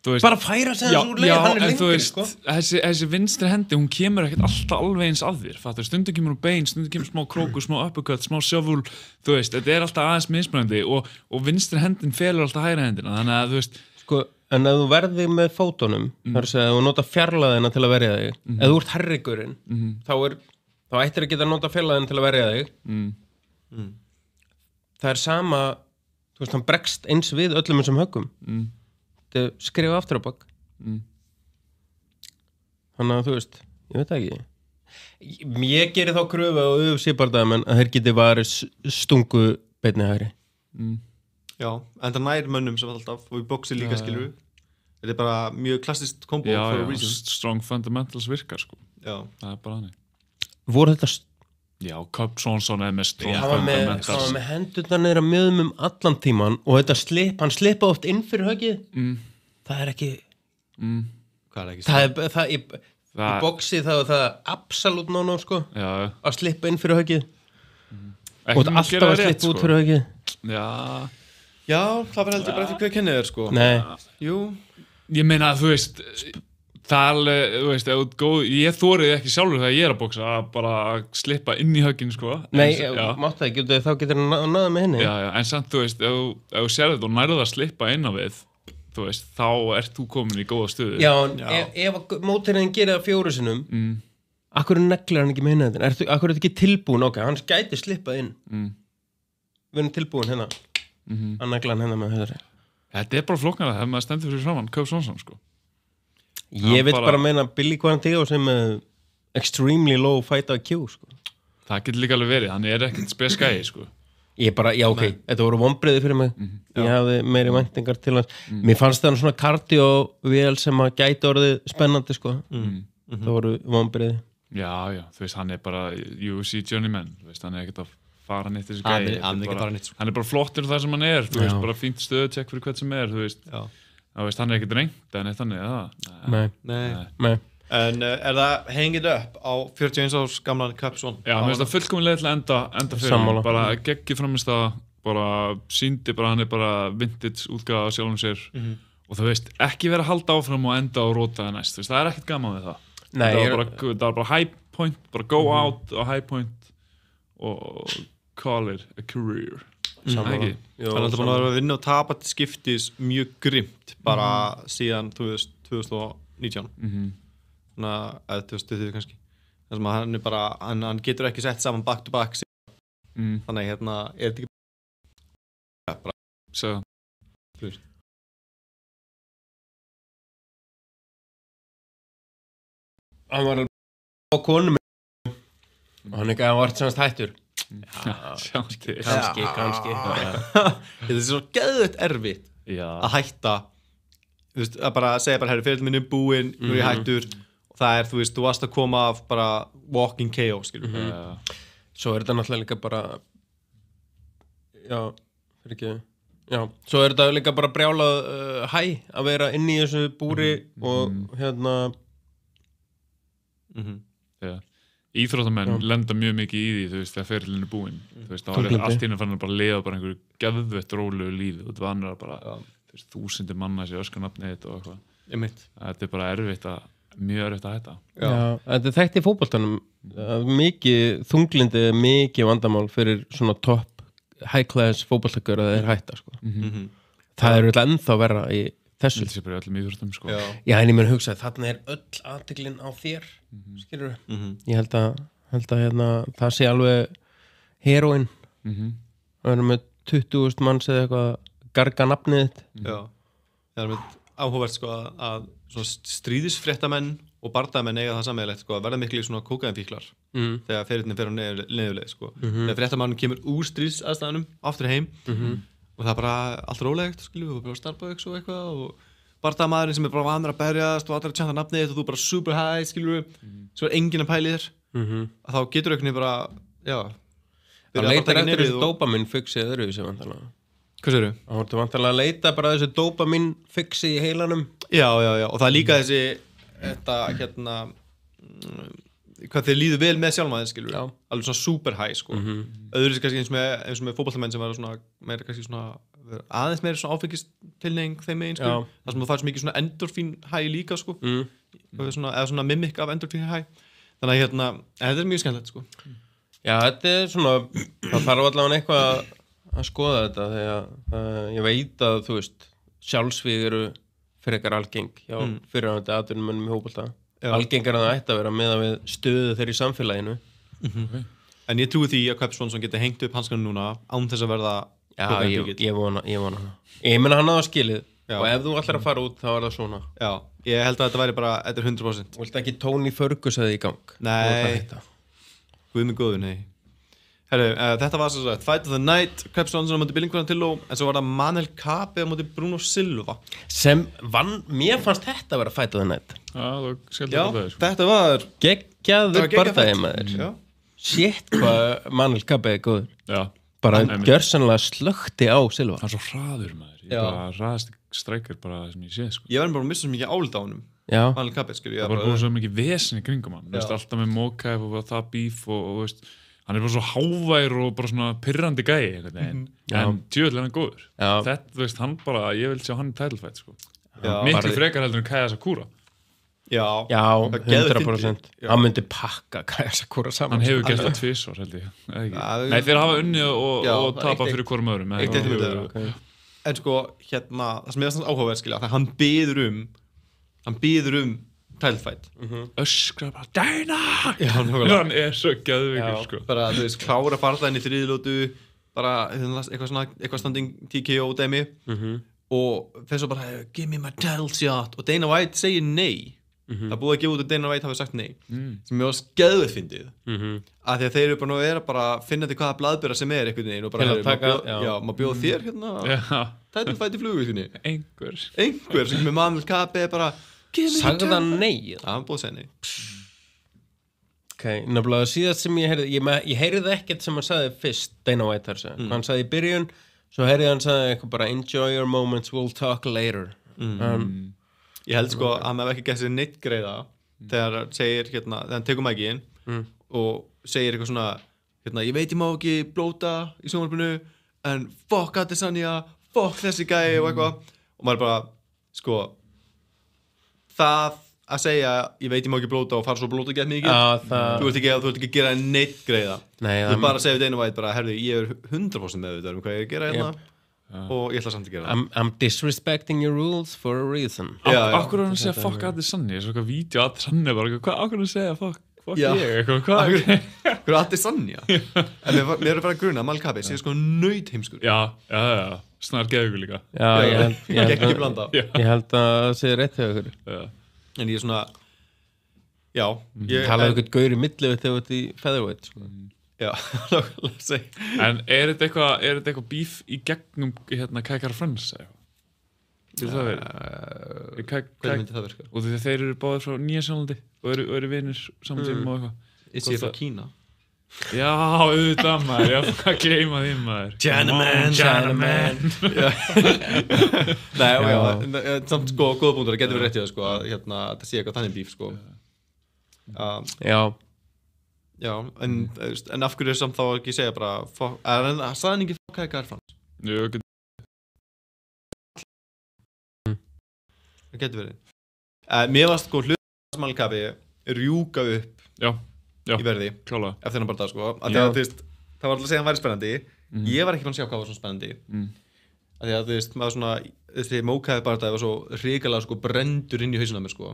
þú veist bara færa sig þessu úr leið, hann er lengur sko þessi vinstri hendi, hún kemur ekkert alltaf alveg eins að þér, fattur, stundum kemur hún bein stundum kemur smá krókur, smá uppercut, smá sjöful þú veist, þetta er alltaf aðeins mismunandi og vinstri hendin felur alltaf hægri hendina þannig að þú veist sko, en ef þú verði með fótunum þar að segja, þú nota fjarlæðina til að verja þig ef þú ert herrigurinn þá ættir að geta nota fjarlæðina til að verja þig það er sama þú veist, hann bregst eins við öllum þessum höggum skrifa aftur á bak þannig að þú veist ég veit ekki ég gerir þá kröfu á UFC-bardagamenn að þeir geti varið stungu beinni hægri já, en það nær mönnum sem alltaf og í boxi líka skilur þetta er bara mjög klassist kombo for a reason strong fundamentals virkar sko já. það er bara hannig voru þetta já, Cobb Swanson er með strong fundamentals hann var með hendurna niður að mjöðum allan tíman og þetta hann slipa oft inn fyrir höggið það er ekki hvað er ekki Í boxi þá það absolutt no sko að slippa inn fyrir höggið og alltaf að slippa út fyrir höggið. Já, það var heldur bara ekki hvað kennið sko. Nei. Jú. Ég meina að þú veist ég þorið ekki sjálfur þegar ég að boxa að bara slippa inn í höggin sko. Nei, mátt það ekki, þá getur hann náða með henni. Já, en samt þú veist, ef þú sér þetta og nærðu að slippa inn á við, þú veist, þá ert þú komin í góða stöðu. Já, ef mótherinn gerir það 4 sinnum, akkur neglir hann ekki með henni þetta? Akkur er þetta ekki tilbúin, ok, hann gæti slippað inn. Við erum tilbúin hérna. Hann neglar hann hérna með þetta. Þetta bara flokknara þegar maður stendur fyrir framann Cub Swanson, sko. Ég vil bara meina Billy Quarantillo sem extremely low fight IQ, sko. Það getur líka alveg verið, hann ekkert speskæði, sko. Ég bara, já ok, þetta voru vonbrigði fyrir mig. Ég hafði meiri væntingar til hans. Mér fannst það svona cardio-vél sem að gæti orðið spennandi, sko. Það voru vonbrigði. Já, þú veist, hann bara UFC journeyman, þú veist, hann ekkert að fara neitt þessi gæði. Hann bara flottur þar sem hann þú veist, bara fínt stöðucheck fyrir hvert sem þú veist. Þú veist, hann ekkert reynt en eitt hann það. Nei. En það hangið upp á 41 árs gamlan Cub Swanson? Já, mér finnst það fullkominlega til að enda fyrir hann. Bara geggið framist það, bara sýndi bara hann bara vintage útgáfa á sjálfum sér. Og þú veist, ekki vera að halda áfram og enda og róta það næst. Þú veist, það ekkert gaman við það. Nei, það var bara high point, bara go out á high point og call it a career. Hann búin að vera að vinna og tapa til skiptis mjög grimmt bara síðan, þú veist, 2019. Svona, eða 2020 kannski. Þess að hann bara, hann getur ekki sett saman back to back. Þannig hérna, þetta ekki bara segja hann var á konum og hann ekki að hann vart semast hættur. Kannski. Þetta svo geðveitt erfitt að hætta, þú veist, að bara segja bara, herri, ferillinn minn búinn, nú ég hættur. Það þú veist, þú varst að koma af bara walking chaos, skilur. Svo þetta náttúrulega líka bara svo þetta líka bara brjálað að vera inn í þessu búri og hérna Íþróttamenn lenda mjög mikið í því, þú veist, þegar ferillinn búinn. Þú veist, þá allt hérna fann hann bara að lifa bara einhverju geðveitt rólegu lífi og það var annar bara, þú veist, 1000 manna sér öskanafnið þetta og eitthvað. Þetta bara erfitt mjög erfitt að hætta. Já, þetta þekkt í fótboltanum mikið þunglindi, mikið vandamál fyrir svona topp high class fótboltakur að þeir hætta, sko. Það alltaf ennþá verra í þessu. Þetta sé bara öllum íþróttum, sko. Já, en ég mun hugsa að þarna öll athyglin á þér, skilur Ég held að hérna, það sé alveg heroin. Það er með 20.000 manns eða eitthvað garga nafnið þitt. Já, það með áhugavert, sko, að stríðisfréttamenn og bardamenn eiga það sameiginlegt, sko, að verða miklu svona kókaínfíklar þegar ferillinn fer á niðurleið, sko. Þegar fréttamannum kemur úr stríðsaðstæðunum aftur heim og það bara allt rólegt, skilju, og bara Starbucks og eitthvað og bardamaðurinn sem bara vanur að berjast og allir að tjanta nafnið og þú bara super high, skilju, svo enginn að pæli þér að þá getur einhvern veginn bara, það leitar eftir þessu dópamin-fixi öðruvísi vantanlega. Hvað segirðu? Það voru vantanlega að leita bara þessu dópamin-fixi í heilanum. Já, og það er líka þetta, hérna, hvað þeir líður vel með sjálfmaðin, skilur við. Alveg svona super high, sko. Öðru sér kannski eins og með fótboltamenn sem var svona, meira kannski svona, aðeins meira svona áfengistilhneiging þeim megin, sko. Það sem þú fær svo mikið svona endorfín high líka, sko. Eða svona mimic af endorfín high. Þannig að hérna, þetta mjög skemmtilegt, sko. Já, þetta svona, það þarf allavega eitthvað að skoða þetta þegar ég veit að, þú veist, sjálfsvíg eru frekar algeng hjá fyrirhandi atvinnumönnum í fótbolta. Algengar að það ætti að vera með við stöðu þeirra í samfélaginu. En ég trúi því að Cub Swanson geti hengt upp hanskanum núna án þess að verða ég vona það. Ég meina hann á skilið og ef þú ætlar að fara út þá er það svona. Já, ég held að þetta væri bara, þetta 100%. Þú vilt ekki Tony Ferguson í gang? Nei, guð mig góður, nei. Herru, þetta var svo sagt Fight of the Night, Cub Swanson á móti Billy Quarantillo, en svo var það Manel Kape á móti Bruno Silva. Sem vann, mér fannst þetta að vera Fight of the Night. Já, þetta var geggjaður bardagi maður. Shit, hvað Manel Kape er góður. Já. Bara gjörsamlega slökkti á Silva. Hann er svo hraður maður. Ég bara hraðast strækir bara sem ég sé, sko. Ég verður bara að missa svo mikið álita á honum. Manel Kape, skilur það bara búin svo mikið vesen í kringum hann alltaf með Mokaev og það bíf og veist, hann bara svo hávær og bara svona pirrandi gæi en djöðlega hann góður þetta, þú veist, hann bara, ég vil sjá hann í title fight sko. Miklu frekar heldur en Kaya Sakura Já, 100% hann myndi pakka Kaya Sakura saman hann hefur gert það tvisvar held ég nei, þeir hafa unnið og tapa fyrir hvorum öðrum en sko, hérna það sem er svona áhugaverð, skilja, það hann biður um title fight öskra bara, Dana hann svo geðvikur sko. bara, þú veist, klára farðaðin í þriðlótu bara, eitthvað standing TKO dæmi og þeir svo bara, give me my title shot og Dana White segir nei það búið að gefa út og Dana White hafi sagt nei sem ég var skeðuð fyndið af því að þeir eru bara að vera bara finnandi hvaða blaðbera sem er einhvern veginn og bara maður bjóð þér hérna title fight í flugvísinni einhver sem með Manel Kape bara sagði það nei? hann búið að segja nei ok, nefnilega síðast sem ég heyrði ekkert sem hann sagði fyrst Dana White hann sagði í byrjun svo heyrði hann sagði eitthvað bara enjoy your moments, we'll talk later ég held sko að maður ekki gett sér neitt greiða þegar hann segir hérna, þegar hann tekur mækin og segir eitthvað svona hérna, ég veit ég má ekki blóta í sjónvarpinu en fuck Adesanya, fuck þessi gæi og eitthvað og maður bara, sko það að segja ég veit ég má ekki blóta og fara svo blóta gett mikið þú ert ekki að gera neitt greiða þú ert bara að segja við Dana White bara, herðu, ég er 100% meðvitað hvað ég er að gera hérna og ég ætla samt að gera það I'm disrespecting your rules for a reason Akkur hann segja fuck Adesanya svo eitthvað vídeo Adesanya bara akkur hann segja fuck ég Akkur Adesanya en mér er bara að gruna að Manel Kape sé sko nöyt heimskur já snar geðugur líka ég ekki blanda ég held að það sé rétt hjá ykkur en ég er svona já talaðu eitthvað gaur í milli þegar þú ert í featherweight sko já, en er þetta eitthvað bíf í gegnum hérna Kaikara Friends það verið hvernig myndi það verka? og þeir eru báðir frá Nýja-Sjálandi og eru vinir saman tíma og eitthvað Is he frá Kína? já, auðvitað maður, ég fann að gleyma því maður Chinaman nei, samt sko, góða búndur það getur verið rétt í það sko að hérna, það sé eitthvað þannig bíf sko já, en af hverju samt þá ekki segja bara en sagði hann ekki fuck Kaikara Friends? Jú, það getur verið mér varst sko hlut Manel Kape rjúka upp í verði klálega eftir þennan bara dag sko að það var alltaf að segja hann væri spennandi ég var ekki fann að sjá hvað var svona spennandi að því að þú veist maður svona þessi Mokaev bara það var svo hrikalega sko brendur inn í hausinn á mér sko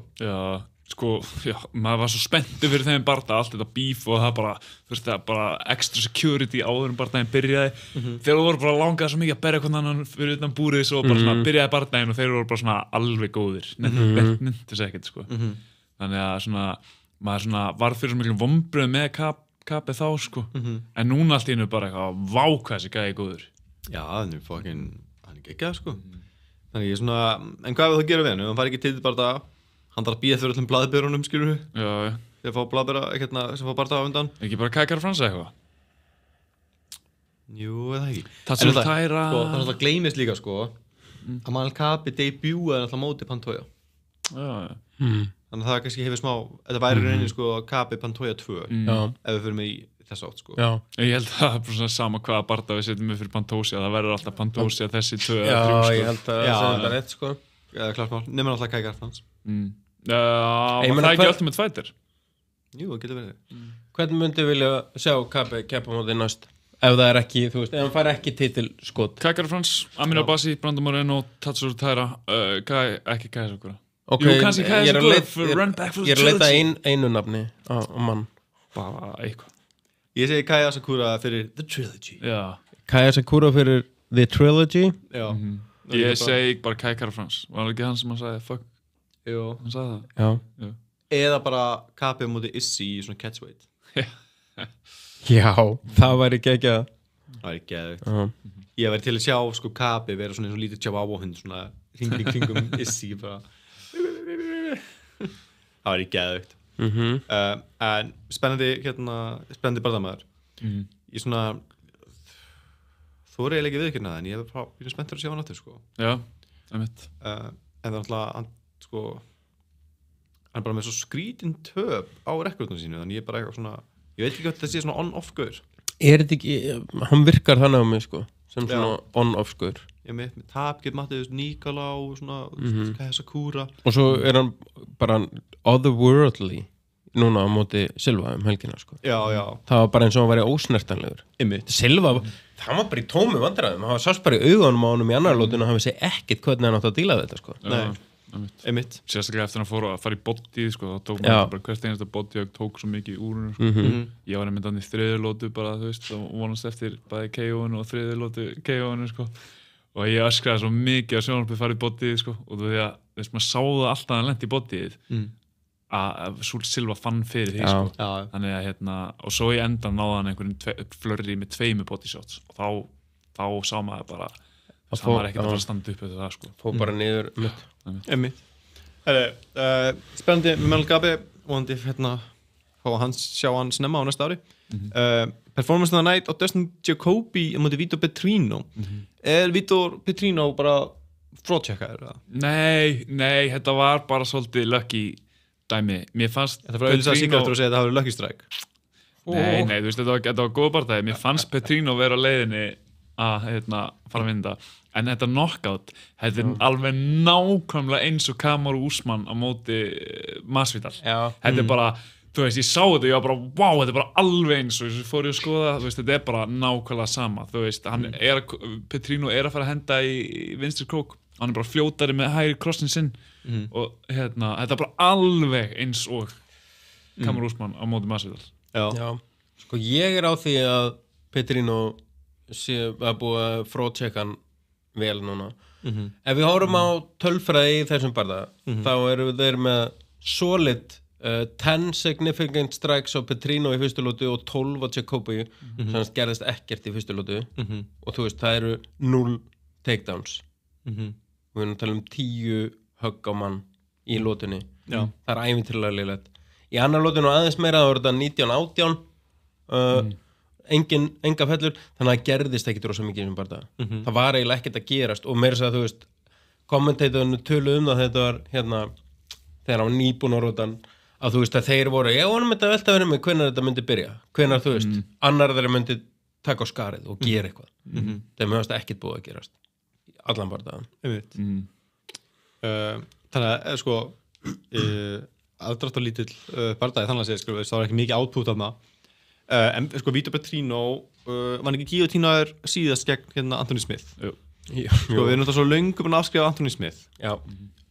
maður var svo spenntur fyrir þeim barða allt þetta bíf og það bara þú veist það bara extra security áður en barðaðin byrjaði þeir voru bara langað svo mikið að berja hvernig annan fyrir utan búrið svo bara svona byrjaði barðaðin og þeir voru bara svona alveg góðir nefndi þess ekkert sko þannig að svona maður svona varð fyrir svo miklu vombrið með Kape þá sko en núna allt í einu bara eitthvað vá hvað þessi gæi góður já, hann er geggjað sko þannig ég svona en hvað við þá gera við hennu, hann fær ekki til bara hann þarf að býða fyrir öllum blaðberunum skilur þegar fá blaðbera hérna, sem fá barða á undan ekki bara Kaikara Friends eitthvað jú, eða ekki Tatsumi Taira sko, það er alltaf gleymist líka sko að Manel Kape debutaði alltaf móti Pantoja þannig að það kannski hefur smá þetta væri rauninni sko Kape Pantoja 2 ef við fyrir með í þess átt sko ég held að það er bara svona sama hvaða barða við setjum við fyrir Pantoja það verður alltaf Pantoja þessi 2 ég held að það er þetta rétt sko klart mál, nefnir alltaf Kaikara Friends var það ekki Ultimate Fighter? Jú, það getur verið hvernig myndi vilja sjá Kape keppa móti næst ef það er ekki, þú veist, ef hann fær ekki titilskot Kaikara Friends, Amir Abbasi, Brandon Moreno Tatsumi Taira, ekki Kaya Sakura okay, jú, kannski Kaya Sakura for Run Back for the Trilogy ég er að leita einu nafni á mann bara eitthvað ég segi Kaya Sakura fyrir The Trilogy Kaya Sakura fyrir The Trilogy já ég segi bara Kaikara Friends var það ekki hann sem hann sagði fuck hann sagði það eða bara Kape mútið Issy í svona catchweight já, það væri geggjað það væri geðveikt ég væri til að sjá sko Kape vera svona eins og lítið chihuahua hund svona hringir í kringum Issy bara það væri geðveikt en spennandi barðamaður ég svona þú er eiginlega ekki viðkynna það en ég er spenntur að sjá hann aftur sko já, það er mitt en það er alltaf hann sko hann bara með svo skrítin töp á rekordunum sínu, þannig ég bara eitthvað svona ég veit ekki hvað þetta sé svona on-off-gaur þetta ekki, hann virkar þannig á mig sko, sem svona on-off-gaur ég með tap, get Mattius Níkolá svona, Sakura og svo hann bara otherworldly núna á móti Silva helgina sko. Já. Það var bara eins og hann væri ósnertanlegur Silva, hann var bara í tómu vandræðum hann var sást bara í augunum á honum í annar lótinu og hann vissi ekkert hvernig hann átti að díla þetta sko. Einmitt. Sérstaklega eftir hann fór að fara í bodyð sko, þá tók maður bara hvert einasta bodyögg tók svo mikið úr hún sko. Ég var einmitt í þriðju lótu bara þú veist og vonast eftir bæði KO-unu og þriðju lótu KO-unu sko. Og ég öskraði svo mikið að sjónarpið fara í bodyð sko. Og þú veist maður sá það alltaf að hann lenti í bodyð að Silva fann fyrir því sko. Þannig að og svo í endan náði hann einhverjum flurry með 2 body shots og þá sá maður bara það var ekkert að fara að standa upp eftir það sko. Fór bara niður Einmitt. Spennandi með Mel Gabi vonandi sjá hann snemma á næsta ári Performance of the Night og Dustin Jacoby á móti Vitor Petrino Vitor Petrino bara fraudcheckaður? Nei, þetta var bara svolítið lucky dæmi mér fannst þetta var auðvitað Sigurður að segja að það hafi lucky strike Nei, þú veist, þetta var góð bardagi mér fannst Petrino vera á leiðinni að fara að vinna en þetta knockout, þetta alveg nákvæmlega eins og Kamaru Usman á móti Masvidal þetta bara, þú veist, ég sá þetta ég var bara, wow, þetta bara alveg eins og ég fór að skoða, þú veist, þetta bara nákvæmlega sama, þú veist, Petrino að fara að henda í vinstri krók hann bara fljótari með hægri krossin sinn og þetta bara alveg eins og Kamaru Usman á móti Masvidal Já, sko ég á því að Petrino sé að búið að fraudchecka hann vel núna ef við horfum á tölfræði í þessum barða þá eru þeir með solid 10 significant strikes á Petrino í fyrstu lótu og 12 á Jacoby sem gerðist ekkert í fyrstu lótu og þú veist, það eru 0 takedowns við erum að tala 10 högg á mann í lótunni það er ævintýrlega lélegt í annar lótunni og aðeins meira þá er þetta 19-18 enga fellur, þannig að það gerðist ekkit rosa mikið sem bara það var eiginlega ekkert að gerast og meira þess að þú veist kommentatorinu töluðu það þetta var þegar hann var nýbúinn á rótan að þú veist að þeir voru ég vonum þetta velta verið með hvenær þetta myndi byrja hvenær þú veist, annar þeirra myndi taka á skarið og gera eitthvað þegar mér varst ekkert búið að gerast allan bara þannig að sko aðdráttarlítill bardagi þannig að segja sko, það var ekki mikið output af það en sko Vitor Petrino var ekki guillotinaður síðast gegn Anthony Smith sko við erum þetta svo löngu búin að afskrifa Anthony Smith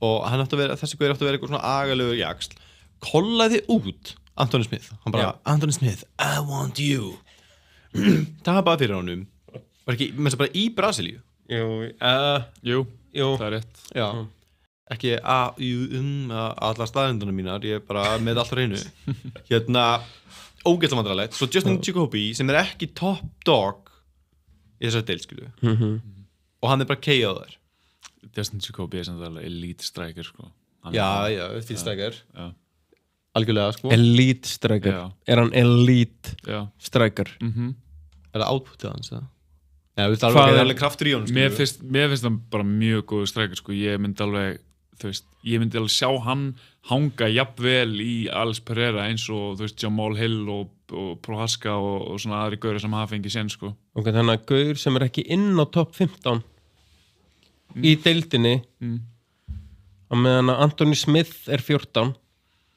og hann átti að vera þessi guður átti að vera eitthvað svona agalegur jaxl kollaði út Anthony Smith hann bara Anthony Smith I want you það var bara fyrir honum var ekki með þess að bara í Brasilíu Jú, það er rétt ekki allar staðrindunum mínar ég er bara með allt á hreinu ógeðslega vandrarlegt svo Justin Jacoby sem er ekki top dog í þessari deilskilu og hann er bara KO þar Justin Jacoby er samt alveg elite striker sko. fyrir striker algjörlega sko elite striker, er hann elite striker er það outputið hans það er alveg kraftur í honum mér finnst hann bara mjög góð striker sko. ég myndi alveg sjá hann hanga jafnvel í Alex Pereira eins og þú veist Jamal Hill og Prohaska og svona aðri gaurir sem hafa fengið sén sko. Ok, þannig að gaur sem er ekki inn á top 15 í deildinni og meðan að Anthony Smith er 14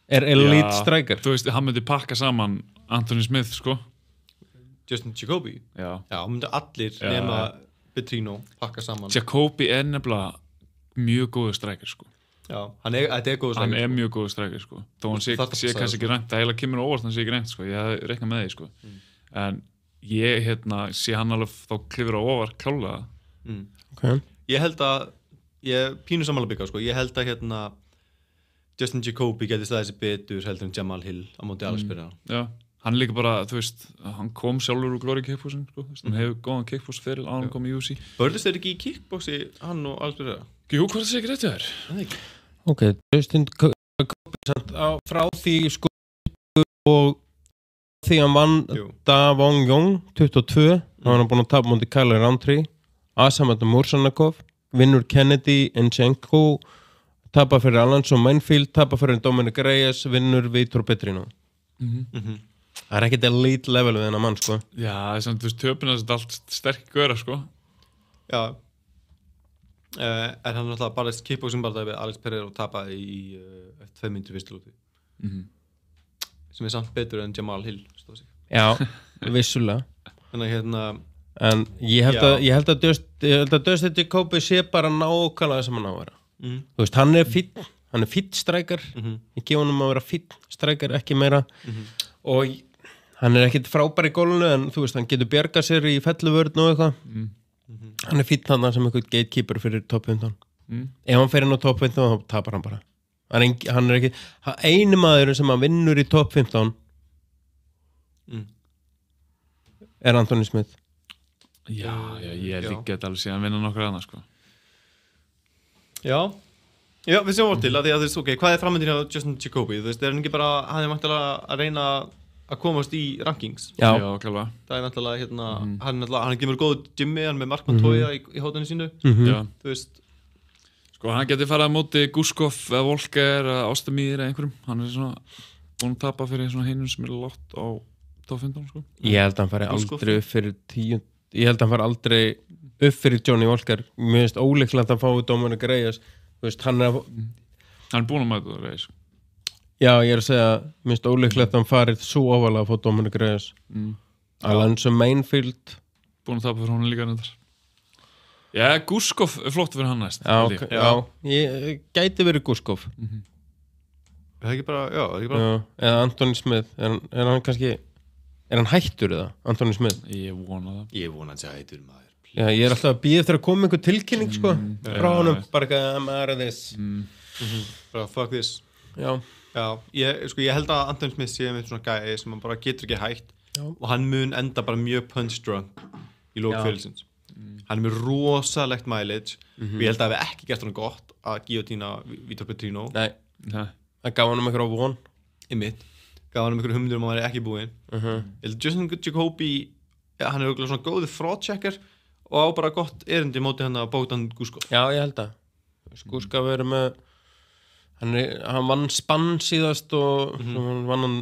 er elite striker þú veist, hann myndi pakka saman Anthony Smith sko Justin Jacoby? Já, myndi allir nema Petrino pakka saman Jacoby er nefnilega mjög góður strækir sko. Þetta er góður strækir hann er mjög góður strækir sko. þó hann sé kannski ekki rænt það heila kemur óvart hann sé ekki rænt sko. ég hef reiknað með því sko. en ég sé hann alveg þá klifur á óvart klálega okay. Ég held að ég pínu samanlega bygga sko. ég held að Justin Jacoby geti staðið sér betur heldur en Jamal Hill á móti Alex Pereira hann líka bara, þú veist, hann kom sjálfur úr Glory Kickboxing sko. hann hefur góðan kickbox fyrir á hann kom í UFC börðist þeir ekki í kickboxi hann og Alex Pereira? Jú, hvað er það ekki rétt þér? Ok, Justin Jacoby frá því sko og því hann vann Da Wong Jong 22 þá var hann búinn að tapa mútið Kyle Roundtree Asamat Mursanakov vinnur Kennedy Enchenko tapa fyrir Alonso Manfield, tapa fyrir Dominic Reyes, vinnur Vitor Petrino. Það er ekkert elite level við þennan mann, sko. Já, þess að þú veist, töpina þetta allt sterk göra, sko. Já. En hann náttúrulega bara kickboxing bara við Alex Pereira og tapaði í 2 mínútur fyrstu lúti. Sem samt betur en Jamal Hill, stóð sig. Já, vissulega. Þannig En ég held að Dustin Jacoby sé bara nákvæmlega sem hann á að vera. Þú veist, hann er fínn strækar. Ég gef honum að vera fínn strækar, ekki meira. Og hann er ekkit frábær í gólfinu, en þú veist, hann getur bjargað sér í felluvörn og eitthvað. Hann er fínn hann sem eitthvað gatekeeper fyrir top 15. Ef hann fer inn á top 15, þá tapar hann bara. Hann er ekki, eini maður sem hann vinnur í top 15 er Anthony Smith. Já, ég held ekki að alveg sé að vinna nokkur annað, sko. Já, við sjáum til að því að þú veist, ok, hvað er framöndin á Justin Jacoby? Þú veist, er hann ekki bara, hann er vantilega að reyna að komast í rankings? Já, klálega. Það er vantilega, hann gefur góðu Jimmy, hann með Mark Montoya í hótunni sínu. Já. Þú veist. Sko, hann geti farið á móti Guskov eða Volker eða Ástamír eða einhverjum. Hann er svona búin að tapa fyrir svona hinum sem er látt á top 15, sko. Ég held að hann fari aldrei upp fyrir 10. Ég held að hann fari aldrei upp fyrir Johnny Walker. Mér finnst ólíklegt að hann fái Dominic Reyes. Þú veist, hann er búin að mæta það Reyes. Já, ég er að segja, mér finnst ólíklegt að hann farið svo ofalega að fá Dominic Reyes. Alonso Manfield búin að tapa fyrir honum líka reyndar. Já, Guskov er flott fyrir hann næst. Já, ég gæti verið Guskov. Það er ekki bara. Eða Anthony Smith. Er hann kannski, er hann hættur eða, Anthony Smith? Ég vona það. Ég vona hann sé hættur, maður. Já, ég er alltaf að bíða eftir að koma einhver tilkynning, sko. Frá honum, bara ekki að I'm out of this. Bara fuck this. Já. Ég held að Anthony Smith sé með svona gæi sem hann bara getur ekki hætt. Og hann mun enda bara mjög punch drunk í lok félsins. Hann er með rosalegt mileage og ég held að það hefði ekki gert hann gott að guillotína Vitor Petrino. Nei. Það gaf hann einhverja von. Gaf hann einhverja hugmyndir hann er ekki búinn. Ég held að Justin Jacoby, hann er svona góður fraud checker og á bara gott erindi móti hann að Bogdan Guskov. Já, ég held að. Guskov verið með, hann vann spann síðast og hann vann hann.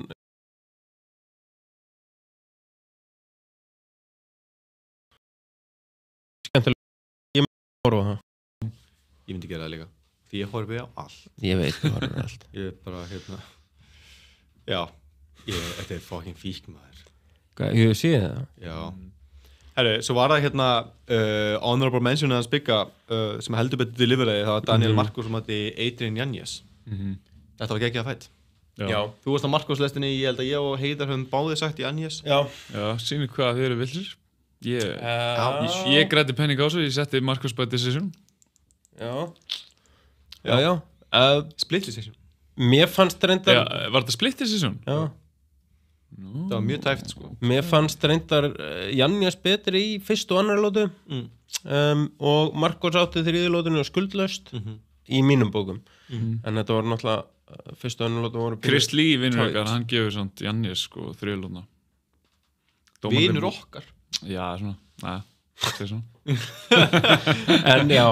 Ég myndi gera það líka því ég horfi á allt. Ég veit þú horfir á allt. Ég er bara já, þetta er fucking fík maður. Hvað, ég sé það? Já. Herru, svo var það honorable mention að spikka sem heldur betur deliveraði, það var Daniel Marcos sem hætti Adrian Yanez. Þetta var geggjað fætt. Já. Þú varst á Marcos lestinni, ég held að ég og Heiðar höfum báðið sagt Yanez. Já, sýnir hvað þið eru villir. Ég grætti penning á þessu, ég setti Marcos by decision. Já. Split decision. Mér fannst reyndar... Já, var þetta split decision? Já. Það var mjög tæft, sko. Mér fannst reyndar Yanez betri í fyrstu og annar lótu og Marcos átti þriðju lótunni og skuldlaust í mínum bókum. En þetta var náttúrulega fyrstu og annar lótu voru... Chris Lee vinnur okkar, hann gefur samt Yanez, sko, þriðju lótuna. Vinnur okkar? Já, svona, það er svona. En já,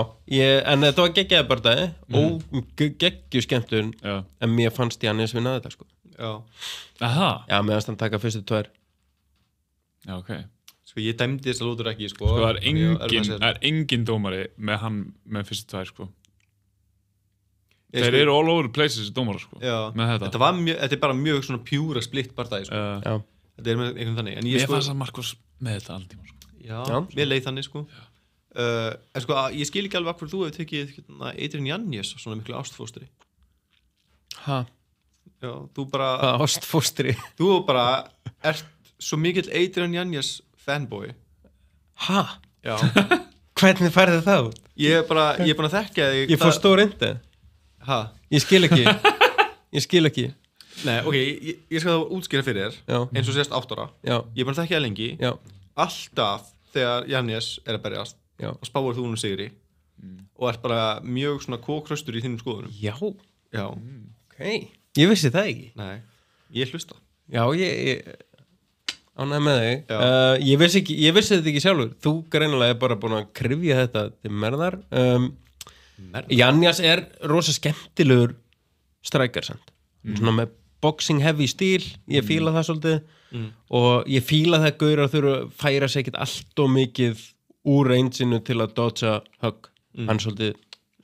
en þetta var geggjaði barndagi og geggju skemmtun en mér fannst Yanez vinna þetta, sko. Já. Aha. Já, meðan hann taka fyrstu 2. Já, ok. Sko, ég dæmdi þess að lótur ekki, sko. Sko, það er engin dómari með hann með fyrstu 2, sko. Þeir eru all over the places dómara, sko. Já. Með þetta. Þetta er bara mjög svona pjúra splitt barndagi, sko. Já. Þetta er með einhvern þannig. En ég fannst að Marcos með þetta alltíma, sko. Já, mér leið þannig, sko. En sko, ég skil ekki alveg hvað þú hefur tekið Adrian Yanez svona miklu ástfóstri. Ha? Já, þú bara... Hvað ástfóstri? Þú bara ert svo mikill Adrian Yanez fanboy. Ha? Já. Hvernig færði það út? Ég er búin að þekka þig. Ég fór stór reyndi. Ha? Ég skil ekki. Nei, ok, ég skal þá útskýra fyrir þér eins og sést 8 ára. Já. Ég er búin að þekka það lengi. Já. Alltaf þegar Yanez er að berjast og spáir þú sigri og ert bara mjög svona kókraustur í þínum skoðunum. Já. Ok. Ég vissi það ekki. Nei, ég hlusta. Já, ég ánægði með þig. Ég vissi þetta ekki sjálfur. Þú greinilega er bara búin að kryfja þetta til merðar. Janjas rosa skemmtilegur strækjar samt svona með boxing heavy stíl ég fíla það svolítið og ég fíla það gaurar þurfa að færa sig ekkert allt og mikið úr rangeinu til að dodga högg hann svolítið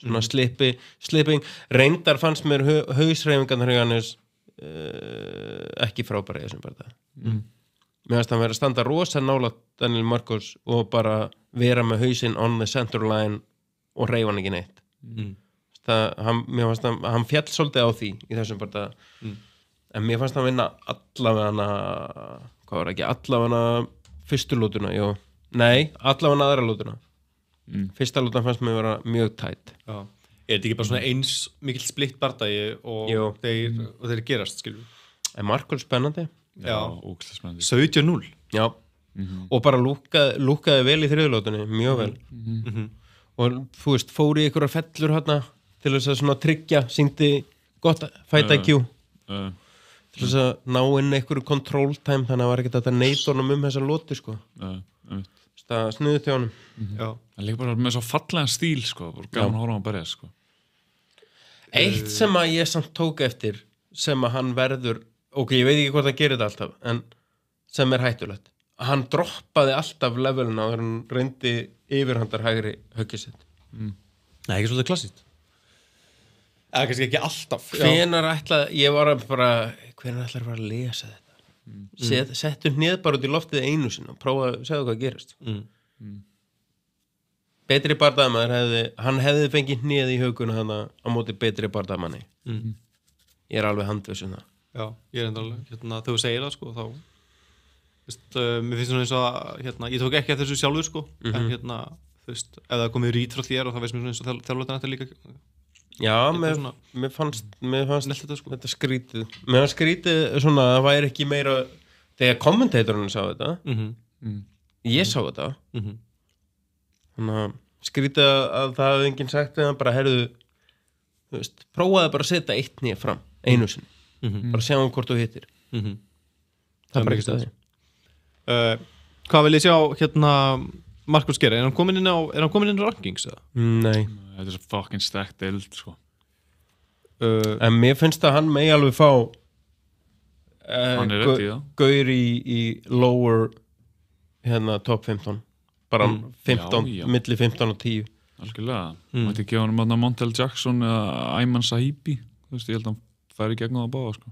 svona slipping reyndar fannst mér hausreifingarnar hjá Janjas ekki frábæra í þessum bara mér fannst hann vera að standa rosa nálægt Daniel Marcos og bara vera með hausinn on the center line og reyfa hann ekki neitt mér fannst hann fjall svolítið á því í þessum bara en mér fannst hann vinna allavega fyrstu lútuna allavega aðra lútuna fyrsta lútuna fannst mér vera mjög tætt þetta ekki bara svona eins mikill splitt bardagi og þeir gerast skilur en Marcos spennandi ógeðslega spennandi 17-0 já og bara lúkkaði vel í þriðlótunni mjög vel og þú veist fór í einhverjar fellur hérna til þess að svona tryggja sýndi gott fight IQ til þess að ná inn einhverju control time þannig að það var ekkert að neita honum þessa lóti sko það snuði til honum það líka bara með svo fallega stíl sko bara gaman að horfa á að berja sko eitt sem að ég samt tók eftir sem að hann verður ég veit ekki hvort það gerir þetta alltaf en sem hættulegt hann droppaði alltaf levelina og hann reyndi yfirhandar hægri höggið sitt Nei, ekki svolítið klassíkt eða kannski ekki alltaf hvenær ætlaði að fara að lesa þetta settu hnið bara út í loftið einu sinni og prófa að segja hvað gerist betri bardagamaður hann hefði fengið hnið í höguna hann á móti betri bardagamanni ég alveg handviss það já, ég enda alveg þegar þú segir það sko þá mér finnst svona eins og ég tók ekki að þessu sjálfur sko en þú veist, ef það komið rít frá þér og það veist mér svona eins og þjálfleitan þetta líka já, mér fannst þetta skrítið mér fannst skrítið svona að það væri ekki meira þegar kommentatorinn sá þetta ég sá þetta þannig að skrítið að það hefði enginn sagt þegar bara herðu þú veist, prófaði bara að setja eitt nýja fram einu sinni bara sjá hvort þú hittir það er bara ekki staði hvað vil ég sjá Marcus gera, er hann komin inn á rankings eða? Nei, þetta er svo fucking stacked deild sko en mér finnst að hann megi alveg fá hann er rétt í það gaur í lower top 15 bara 15, milli 15 og 10 algjörlega, mætti gefa hann Montel Jackson eða Ayman Sahibi þú veist, ég held að hann færi gegn á það báða sko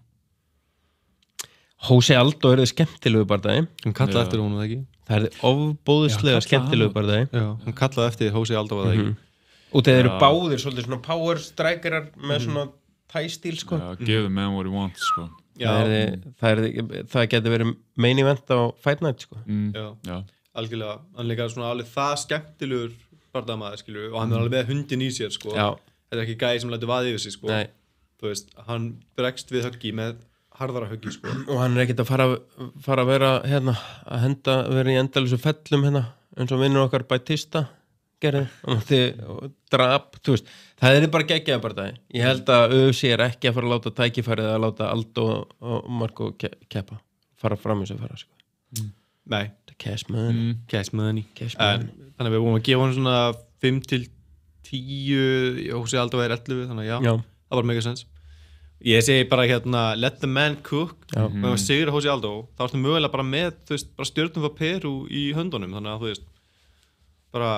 Jose Aldo þið skemmtilegu bardagi hann kallaði eftir honum ekki það ofbóðislega skemmtilegu bardagi hann kallaði eftir Jose Aldo var það ekki og þeir eru báðir svolítið svona power strikerar með svona tæstíl sko give the man what he wants sko það getur verið main event á Fight Night sko já, algjörlega hann líka svona alveg það skemmtilegur bardagamaður skilur og hann er alveg með hundin í sér sko þetta er ekki gæði sem lætur vaði yfir sig sko þú veist, hann bregst við höggi með harðara höggi sko og hann er ekkert að fara að vera að henda vera í endalísu fellum eins og vinnur okkar Bautista gerði og drap þú veist, það er bara geggjaði bardagi ég held að UFC er ekki að fara að láta tækifærið að láta Aldo og Marco keppa fara fram í þessu fara sko nei, cash money þannig að við búum að gefa hann svona 5-10 Jose Aldo er 11 þannig að já, það var mega sens ég segi bara let the man cook og ef maður segir Jose Aldo þá ertu mögulega bara með þú veist, bara stjörnum frá Peru í höndunum þannig að þú veist bara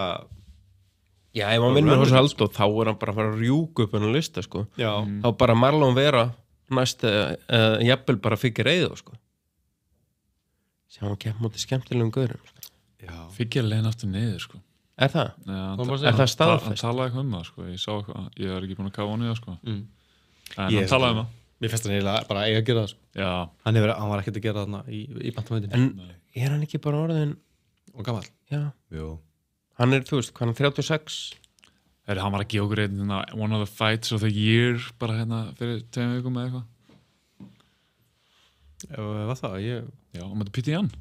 já, ef hann vinnur Jose Aldo þá er hann bara að fara að rjúka upp hennar lista sko þá bara Marlon Vera næst jafnvel bara Figueiredo sko sjá hann kepp móti skemmtilegum gaurum sko. Figueiredo aftur niður sko er það? Já, er það staðfest? Hann talaði eitthvað það sko ég sá eitthvað, ég er ekki búin að kafa hann í það sko en hann talaði það mér finnst hann eiginlega bara eiga að gera það sko já hann var ekkert að gera þarna í bantamöndinu en er hann ekki bara orðin og gamall? Já jú hann er, þú veist, hann er 36 hann var að gefa okkur one of the fights of the year bara fyrir 2 vikum eða eitthvað hvað það? já, hann mætti Píti Jan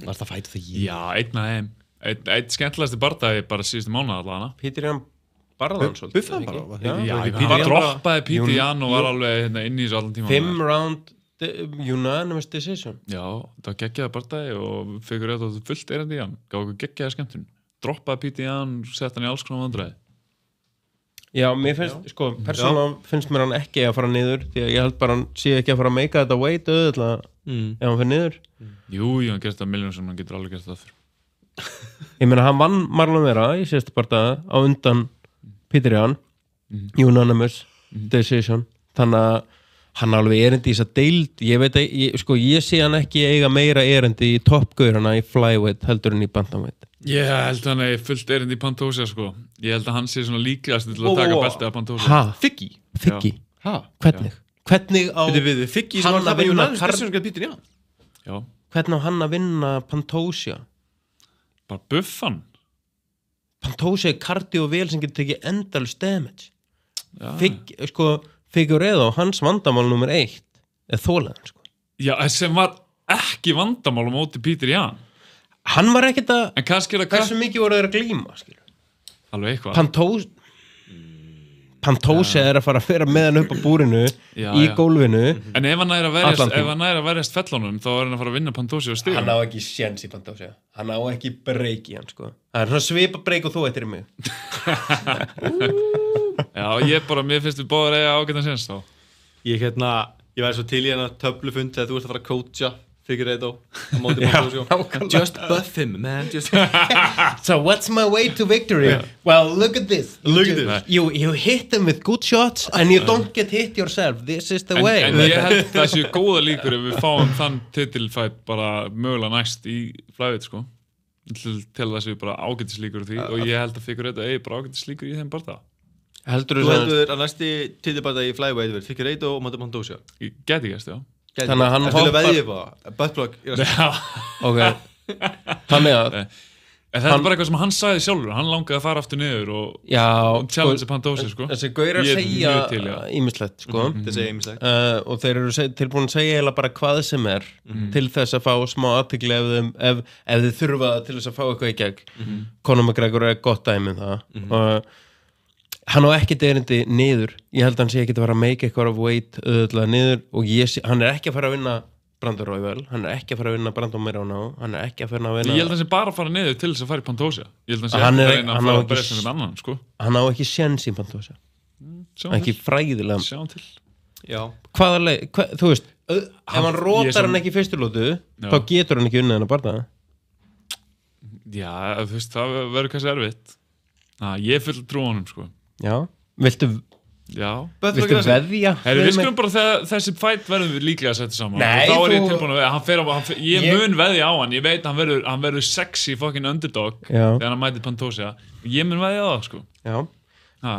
var það fight of the year? já, einn af þeim einn skemmtilegasti bardagi bara síðustu mánuð allavega Píti Jan barðan svolítið Buffaði bara hann droppaði Píti Jan og var alveg inn í þessu allan tíma 5 round unanimous decision já, það var geggjaði bardagi og Figueiredo fullt erindi í hann gaf okkur geggjaði skemmtun droppaði Píti Jan, sett hann í alls konar vandræði Já, mér finnst, sko, persónulega finnst mér hann ekki að fara niður því að ég held bara hann sé ekki að fara að meika þetta weight auðvitað ef hann fyrir niður. Jú, hann gerst það milljón sem hann getur alveg gert það fyrir. Ég meina, hann vann Marlon Vera í síðasta bardaga á undan Peter Yan, unanimous decision, þannig að hann alveg erindi í þess að deild, ég veit að, ég sé hann ekki eiga meira erindi í toppgaurana í flyweight heldur en í bantamweight. Ég held hann er fullt erindi í Pantoja, sko. Ég held að hann sé svona líklegast til að taka beltið af Pantoja. Figgy? Hvernig á Figgy sem var að vinna Peter Yan? Já. Hvernig á hann að vinna Pantoja? Bara buffan. Pantoja er cardio vel sem getur tekið endalus damage. Figueiredo, hans vandamál nummer 1 er þólaðan, sko. Já, sem var ekki vandamál á móti Peter Yan. Hann var ekkert að... En kannski er það... Hversu mikið voru þeir að glíma, skilur? Alveg eitthvað. Pantoja er að fara að vera með hann upp á búrinu í gólfinu. En ef hann er að verjast fellunum, þá er hann að fara að vinna Pantoja og stigum. Hann á ekki séns í Pantoja. Hann á ekki breyk í hann, sko. Það er svona svipa breyk og þú eittir í mig. Já, mér finnst við báðar eiga ágættan séns þá. Ég væri svo til í hérna töflufund þegar þú ert að fara að coacha Figueiredo á móti Pantoja. Just buff him, man. So what's my way to victory? Well, look at this. You hit him with good shots and you don't get hit yourself. This is the way. En ég held það séu góða líkur ef við fáum þann titilfætt bara mögulega næst í flyweight, sko. Til það séu bara ágætislíkur því og ég held að Figueiredo eigi bara ágætislíkur í þeim barða. Þú heldur að næsti titilbarða í flyweight verður Figueiredo og móti Pantoja? Gæti gæst, já. Þannig að hann hoppar buttplug þannig að þetta er bara eitthvað sem hann sagði sjálfur, hann langaði að fara aftur niður og challenge Pantoja, sko. Þessi gaurar segja ýmislegt, sko. Þeir segja ýmislegt og þeir eru tilbúin að segja eiginlega bara hvað sem er til þess að fá smá athygli ef þið þurfa til þess að fá eitthvað í gegn. Conor McGregor er gott dæmi um það og hann á ekkert erindi niður. Ég held að hann sé ekki að fara að make eitthvað of weight auðvitað niður og hann er ekki að fara að vinna Brandon Royval, hann er ekki að fara að vinna Brandon Moreno, hann er ekki að fara að vinna... Ég held að hann sé bara að fara niður til þess að fara í Pantoja. Ég held að hann sé ekki að fara að berjast með annan, sko. Hann á ekki séns í Pantoja. Ekki fræðilega. Sjáum til. Já. Hvaða leið, þú veist, ef hann rótar hann ekki í fyrstu lótu, þá getur hann ekki unnið hann að barða. Já, þú veist, það verður kannski erfitt. Ég full trú á honum, sko. Já, viltu veðja? Við skulum bara þegar þessi fight verðum við líklega að setja saman. Nei, þá er ég tilbúin að veðja. Ég mun veðja á hann. Ég veit að hann verður sexy fucking underdog þegar hann mætir Pantoja. Ég mun veðja á það, sko. Já.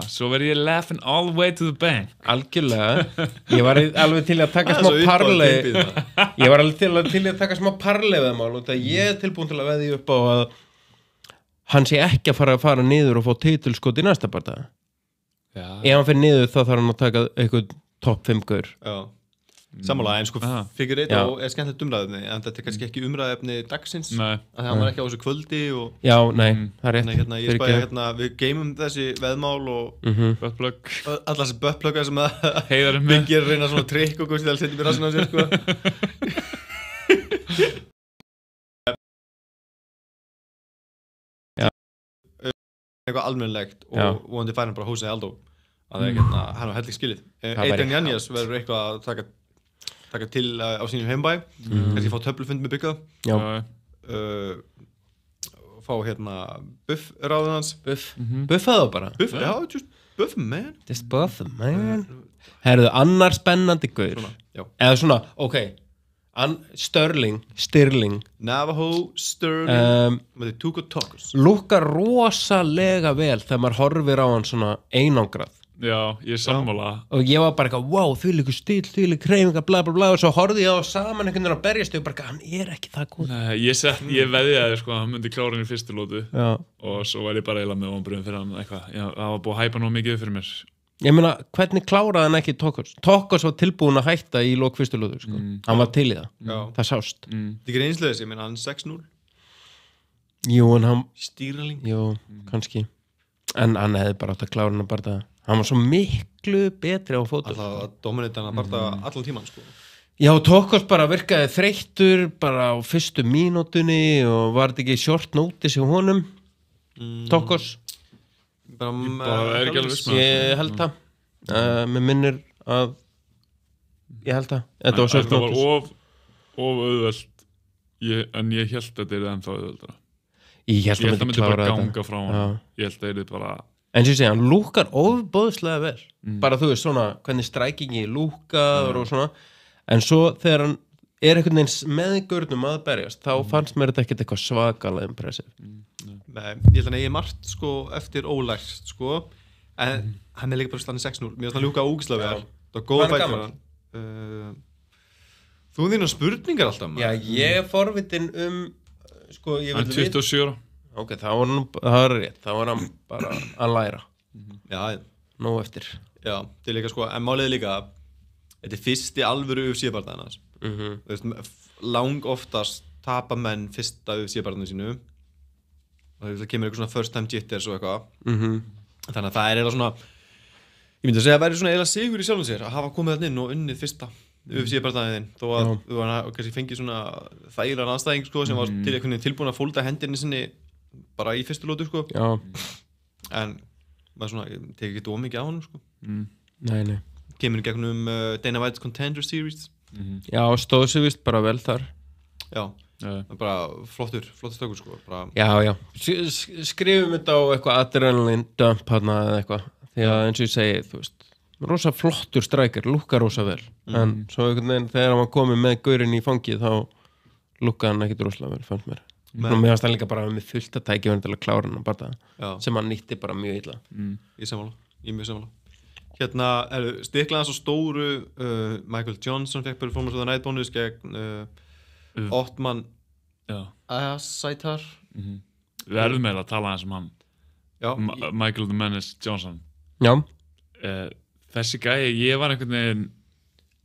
Svo verður ég laughing all the way to the bank. Algjörlega. Ég var alveg til að taka smá parlay. Ég var alveg til að taka smá parlay við mál og það ég er tilbúin til að veðja upp á að hann sé ekki að fara niður og fá titilskot í næsta bardaga. Ef hann fyrir niður þá þarf hann að taka eitthvað topp 5 gaur. Sammála, en sko Figueiredo er skemmtilegt umræðefni en þetta er kannski ekki umræðefni dagsins að hann var ekki á þessu kvöldi og... Já, nei, það er rétt. Ég spæði við geymum þessi veðmál og buttplug allar þessi buttplugga sem að Heiðar við gerum reyna svona trikk og góðst þegar setjum við rassin á sér, sko. Eitthvað almennilegt og vonandi fær hann bara Jose Aldo að hann á helling skilið. Adrian Yanez verður eitthvað að taka til á sínum heimbæ kannski fá töflufund með Bygga fá buff ráðið hans buffa þá bara just buff man just buff man herðu annar spennandi gaur eða svona, ok Stirling Navajo Sterling með the Tuco Tacos lukkar rosalega vel þegar maður horfir á hann svona einangrað. Já, ég sammála og ég var bara eitthvað, wow, þvílíkur stíl, þvílík hreyfingar, bla bla bla og svo horfði ég á saman einhvern veginn að berjast og bara, hann er ekki það góð. Nei, ég veðjaði sko, hann myndi klára hann í fyrstu lótu og svo var ég bara eiginlega með vonbrigðum fyrir hann eitthvað, það var búið að hæpa nú mikið fyrir mér. Ég meina, hvernig kláraði hann ekki Tacos? Tacos var tilbúin að hætta í lok fyrstu lótu, sko. Hann var til í það. Það sást. Það er ekki einslega ég meina, hann 6-0. Jú, en hann... Stýraling. Jú, kannski. En hann hefði bara átt að klára hann að barða. Hann var svo miklu betri á fótu. Alltaf að dominita hann að barða allan tíman, sko. Já, Tacos bara virkaði þreyttur bara á fyrstu mínútunni og var þetta ekki short notice hjá honum. Tacos. bara ekki alveg viss með Ég held það Mér minnir að Ég held það Þetta var Þetta var of auðvelt en ég held að þetta er ennþá auðveldara Ég held að myndi bara ganga frá hann Ég held að þetta bara En sem ég segja, hann lúkar ofboðslega vel bara þú veist svona, hvernig strækingi lúkar og svona en svo þegar hann er einhvern veginn með görnum að berjast þá fannst mér þetta ekkert eitthvað svakalega impressive Nei, ég held að ég margt sko eftir ólægst sko en hann er líka bara slanni 6-0 mér finnst hann lúka ógislega vel það var góða bætt fyrir hann Þú þínar spurningar alltaf Já, ég er forvitin sko, ég Hann 27 ára Ok, það var rétt, það var hann bara að læra Já, Nú eftir Já, þetta líka sko, en málið líka þetta er fyrsti alvöru UFC-bardaðan hans Þú veist, lang oftast tapa menn fyrsta UFC-bardaðinu sínu og það kemur eitthvað svona first time jitters og eitthvað þannig að það er eiginlega svona ég myndi að segja að væri svona eiginlega sigur í sjálfum sér að hafa komið þarna inn og unnið fyrsta UFC-bardaðin þó að þú kannski fengið svona þægilegan aðstæðing sko, sem var tilbúin að fólda hendinni sinni bara í fyrstu lótu sko en maður svona tekið ekki ómikið á honum sko Nei kemur í gegnum Dana White's Contender Series Já, stóð sér vist bara vel þar Já, bara flottur stökkur sko bara... Já Skrifum þetta á eitthvað adrenaline dump hana eða eitthvað því að eins og ég segi, þú veist rosa flottur strækir, lúkkar rosa vel en svo einhvern veginn þegar hann var komið með gaurinn í fangið þá lúkkaði hann ekkit rosalega vel, fannst mér og mér fannst hann líka bara með fullt að tækja til að klára hann bara sem hann nýtti bara mjög illa Ég mjög sammála Hérna, stiklaði svo stóru Michael Johnson fekk performance of the night bonus gegn Ottman Asaitar Við erum meira að tala eins hann Michael the Menace Johnson Já Þessi gæi, ég var einhvern veginn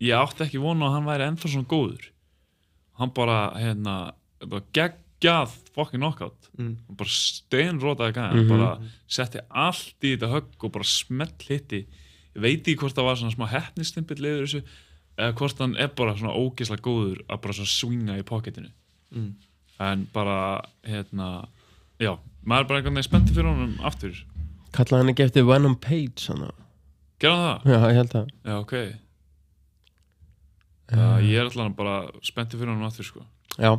ég átti ekki vona að hann væri ennþá svona góður hann bara, geggjað fucking knockout og bara steinrótaði gæðan bara setti allt í þetta högg og bara smell hitti ég veit ekki hvort það var svona smá heppnistimpill yfir þessu eða hvort hann er bara svona ógeðslega góður að bara svona swinga í pocketinu en bara já, maður er bara einhvern veginn spenntur fyrir honum aftur Kallaði hann ekki eftir Venom Page Gerði hann það? Já, ég held það Já, ok Ég er alltaf bara spenntur fyrir honum aftur sko Já,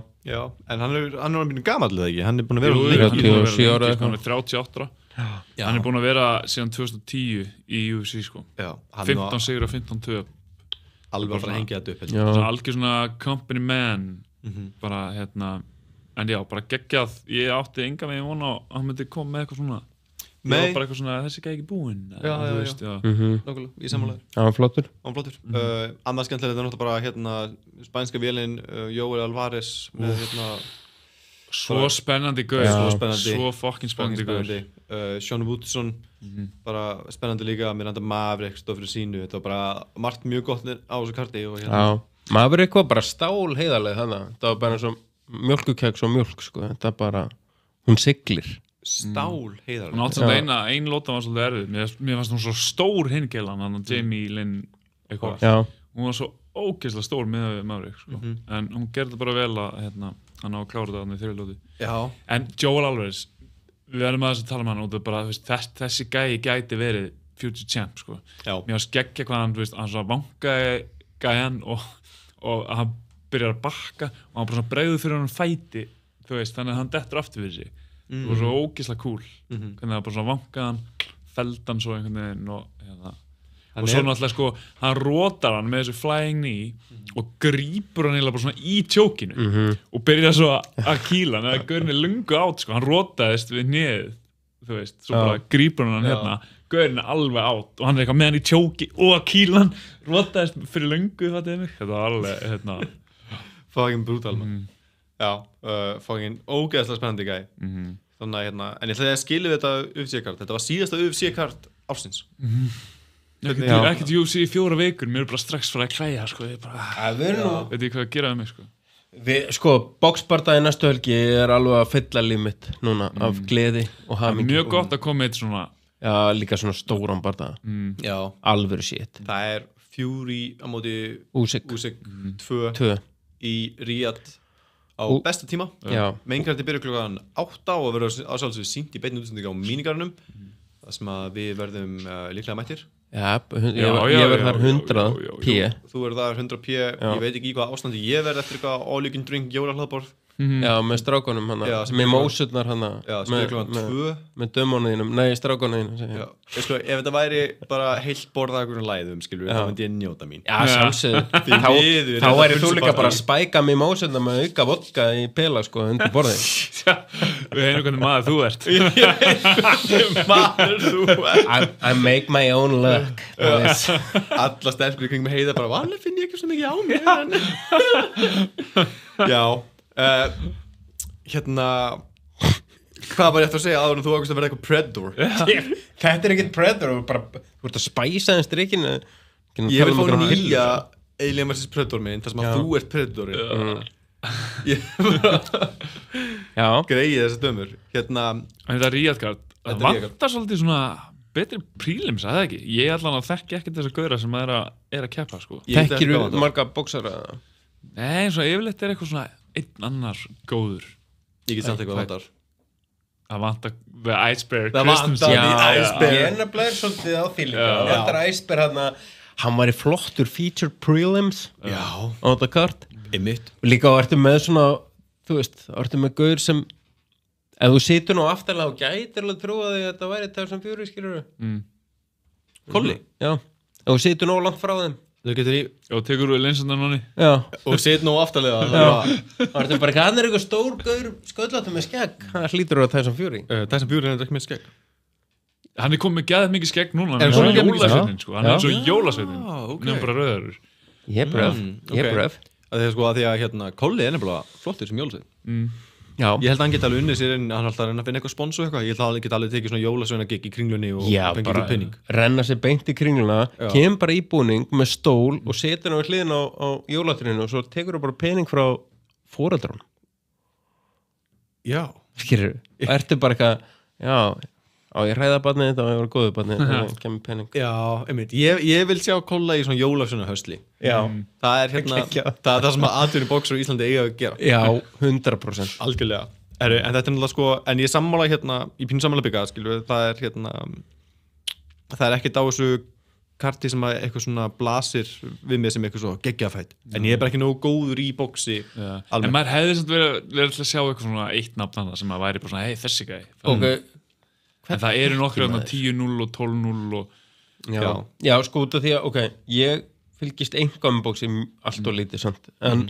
en hann er mjög gamall eða ekki? Hann er búin að vera 37 ára Hann er 38 ára Hann er búin að vera síðan 2010 í UFC sko 15 sigur og 15 töp Alveg að fara að hengja þetta upp Algjör svona company man bara en já, bara geggjað ég átti enga veginn vona að hann myndi koma með eitthvað svona ég var bara eitthvað svona þessi gæði ekki búinn Nákvæmlega, í sammálaður Hann var flottur Annað skemmtilegt er náttúrulega bara spænska vélin Joel Alvarez með svo spennandi gaur svo fucking spennandi gaur Sean Woodson bara spennandi líka með Maverick stóð fyrir sínu þetta var bara margt mjög gott á þessu karti Maverick var bara stál heiðarlega það var bara eins og mjölkukeks og mjölk sko. þetta bara, hún siglir stál heiðarlega hún átti þetta ein lóta var svolítið erfið mér fannst hún svo stór hingeilan Jamie Lynn eitthvað hún var svo ógeðslega stór með Maverick sko. en hún gerði bara vel að hann á að klára þetta í þriðju lótu en Joel Alvarez við erum að tala um hann og bara, þessi gæi gæti verið future champ sko. mér var skeggja hvað hann svo vangaði gæjan og hann byrjar að bakka og hann bara svona bregður fyrir hann fæti þannig að hann dettur aftur fyrir sig það var svo ógeðslega cool hvernig það bara svona vangaðan feldan svo einhvern veginn og svo náttúrulega sko hann rótar hann með þessu flying knee og grípur hann eiginlega bara svona í tjókinu og byrjar svo að kýla hann eða gaurin er lungu átt sko hann rótaðist við neðið svo bara grípur hann gaurin er alveg átt og hann er eitthvað með hann í tjóki og að kýla hann rótaðist fyrir lungu þetta var alveg fucking brutal fucking ógeðslega spennandi gæi þannig að en ég ætlaði að skilja þetta UFC-kart þetta var síðasta UFC-kart ársins ekkert UFC í 4 vikur mér er bara strax fyrir að klæja sko ég bara veit ekki hvað að gera mig sko boxbardagi næstu helgi er alveg að fylla limit núna af gleði og hamingju mjög gott að koma eitt svona líka svona stóran bardaga alvöru shit það er Fury á móti Usyk 2 í Riyadh á besta tíma meinkarti byrja klukkan 8 og verður á sjálfsögðu sýnt í beinni útsendingu á mínigarnum það sem að við verðum líklega mættir. Ég verð þar 100 p. Þú verður þar 100 p. Ég veit ekki í hvað ástandi ég verð eftir eitthvað all you can drink jólahlaðborð. Já, með strákunum hana, með mósurnar hana, með dömónuðinum, nei, strákunuðinum. Já, ef þetta væri bara heilt borða einhverjum læðum, skilur við, þá myndi ég njóta mín. Já, sjálfsögðu. Þá væri þú líka bara að spæka með mósurnar með auka vodka í pela, sko, undir borðið. Við hefum hvernig maður þú ert. Maður þú ert. I make my own luck. Alla stelpur í kring með heiða bara, vanlega finn ég ekki svo mikið á mér. Já. Hvað var ég eftir að segja áður en þú ákvæmst að vera eitthvað predator? Þetta ekkert predator, bara þú ert að spæsa þess drikkinu. Ég vil fá nýja Alien vs. Predator minn þar sem að þú ert predatorinn. Greið þessar dömur. En þetta er Ríadgard, það vantar svolítið svona betri prílims, að það ekki? Ég allan að þekki ekkert þessa gauðra sem er að keppa, sko. Þekkir þú marga boxara? Nei, eins og yfirleitt er eitthvað svona einn annar góður. Ég get samt eitthvað vantar. Það vantar The Iceberg. Það vantar The Iceberg. Ég nefnilega svolítið á því líka. Það vantar Iceberg hann var í flottur feature prelims á þetta kart. Líka ertu með svona, þú veist, ertu með gaur sem ef þú situr nú aftarlega og gætir alveg trúa þig að þetta væri Tyson Fury, skilurðu. Kolli? Já. Ef þú situr nú langt frá þeim. Þú getur í og tekur þú linsandar núni og set nú aftarlega það er bara hann er eitthvað stór gaur sköllóttur með skegg hann hlýtur á Tyson Fury Tyson Fury er ekki með skegg hann er komið með geðað mikið skegg núna hann er svo jólasveitin sko hann er svo jólasveitin nefnum bara rauður ég bröf það er sko að því að Kolli er nefnilega flottur sem jólasveit Já. Ég held að hann geta alveg unnið sér en hann alltaf reyna að finna eitthvað spons og eitthvað. Ég held að hann geta alveg tekið svona jólasveina gig í kringlunni og fengið fyrir penning. Renna sér beint í kringluna, kemur bara í búning með stól og setur hann á hliðina á jólatrinu og svo tekur hann bara penning frá foreldrunum. Já. Skilurðu? Ertu bara eitthvað, ég hræða barnið þetta og ég var góðu barnið þetta og kemur penning. Já, einmitt. Ég vil sjá Kolla í svona jólasveina höstli. Já. Það er það er það sem að atvinnuboxar í Íslandi eiga að gera. Já, 100%. Algjörlega. En þetta er náttúrulega sko, en ég sammála í pínu sammála bygga, skilur við, það er ekkert á þessu karti sem að eitthvað svona blasir við mig sem eitthvað svo geggjafætt. En ég er bara ekki nógu góður í boxi. En maður hefði samt verið að sjá eitthvað svona eitt nafn sem að væri bara svona, þessi gæi. Okay. En það eru nokkur 10-0 og 12-0 og... Já, sko út af því að, ég fylgist einhvað með bóksi allt og lítið samt, en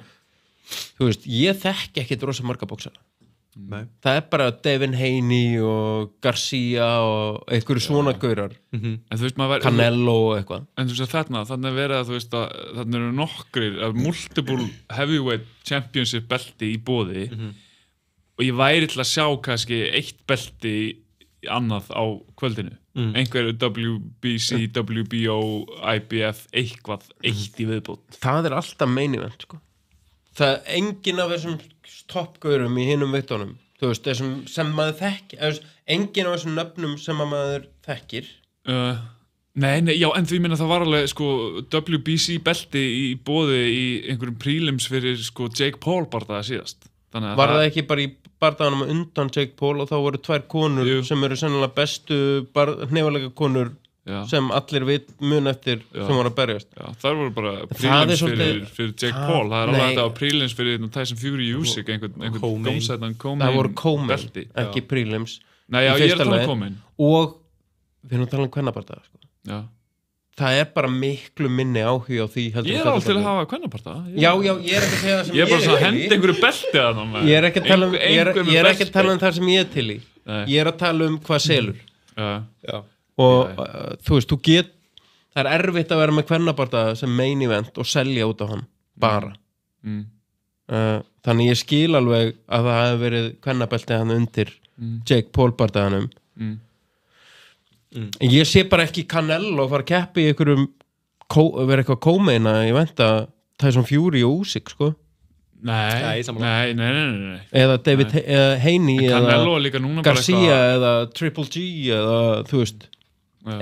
þú veist, ég þekki ekkert rosa marga bóksara. Það er bara Devin Haney og Garcia og einhverju svona gaurar. En þú veist, maður Canelo og eitthvað. En þú veist að þannig er verið að þú veist að þannig eru nokkrir multiple heavyweight championship belti í boði og ég væri til að sjá kannski eitt belti annað á kvöldinu einhver WBC, WBO, IBF eitthvað, eitt í viðbót það er alltaf main event sko. Það er engin af þessum toppgaurum í hinum vittunum þú veist, þessum sem maður þekkir engin af þessum nöfnum sem maður þekkir Nei, já, en því minna það var alveg sko WBC belti í boði í einhverjum prílims fyrir sko Jake Paul bardaða síðast Var það ekki bara í bardaganum undan Jake Paul og þá voru 2 konur sem eru sennilega bestu hnefalega konur sem allir mun eftir sem voru að berjast það voru bara prílims fyrir Jake Paul það er alveg þetta á prílims fyrir Tyson Fury Usyk einhvern dómsættan Comain það voru Comain, ekki prílims Nei, já, ég er að tala um Comain og við erum að tala um kvennabardaga sko. Það er bara miklu minni áhuga á því Ég er alveg til að hafa kvennaparta Já, ég er ekki að segja það sem ég er bara svona að henda einhverju belti að það Ég er ekki að tala um það sem ég er til í Ég er að tala um hvað selur og þú veist, það er erfitt að vera með kvennaparta sem main event og selja út á hann bara Þannig ég skil alveg að það hefur verið kvennabelti hann undir Jake Paul bardaganum Ég sé bara ekki Canelo fara að keppi í einhverjum vera eitthvað Comaina ég veit að Tyson Fury og Usyk sko Nei eða David Haney eða Garcia eða Triple G eða þú veist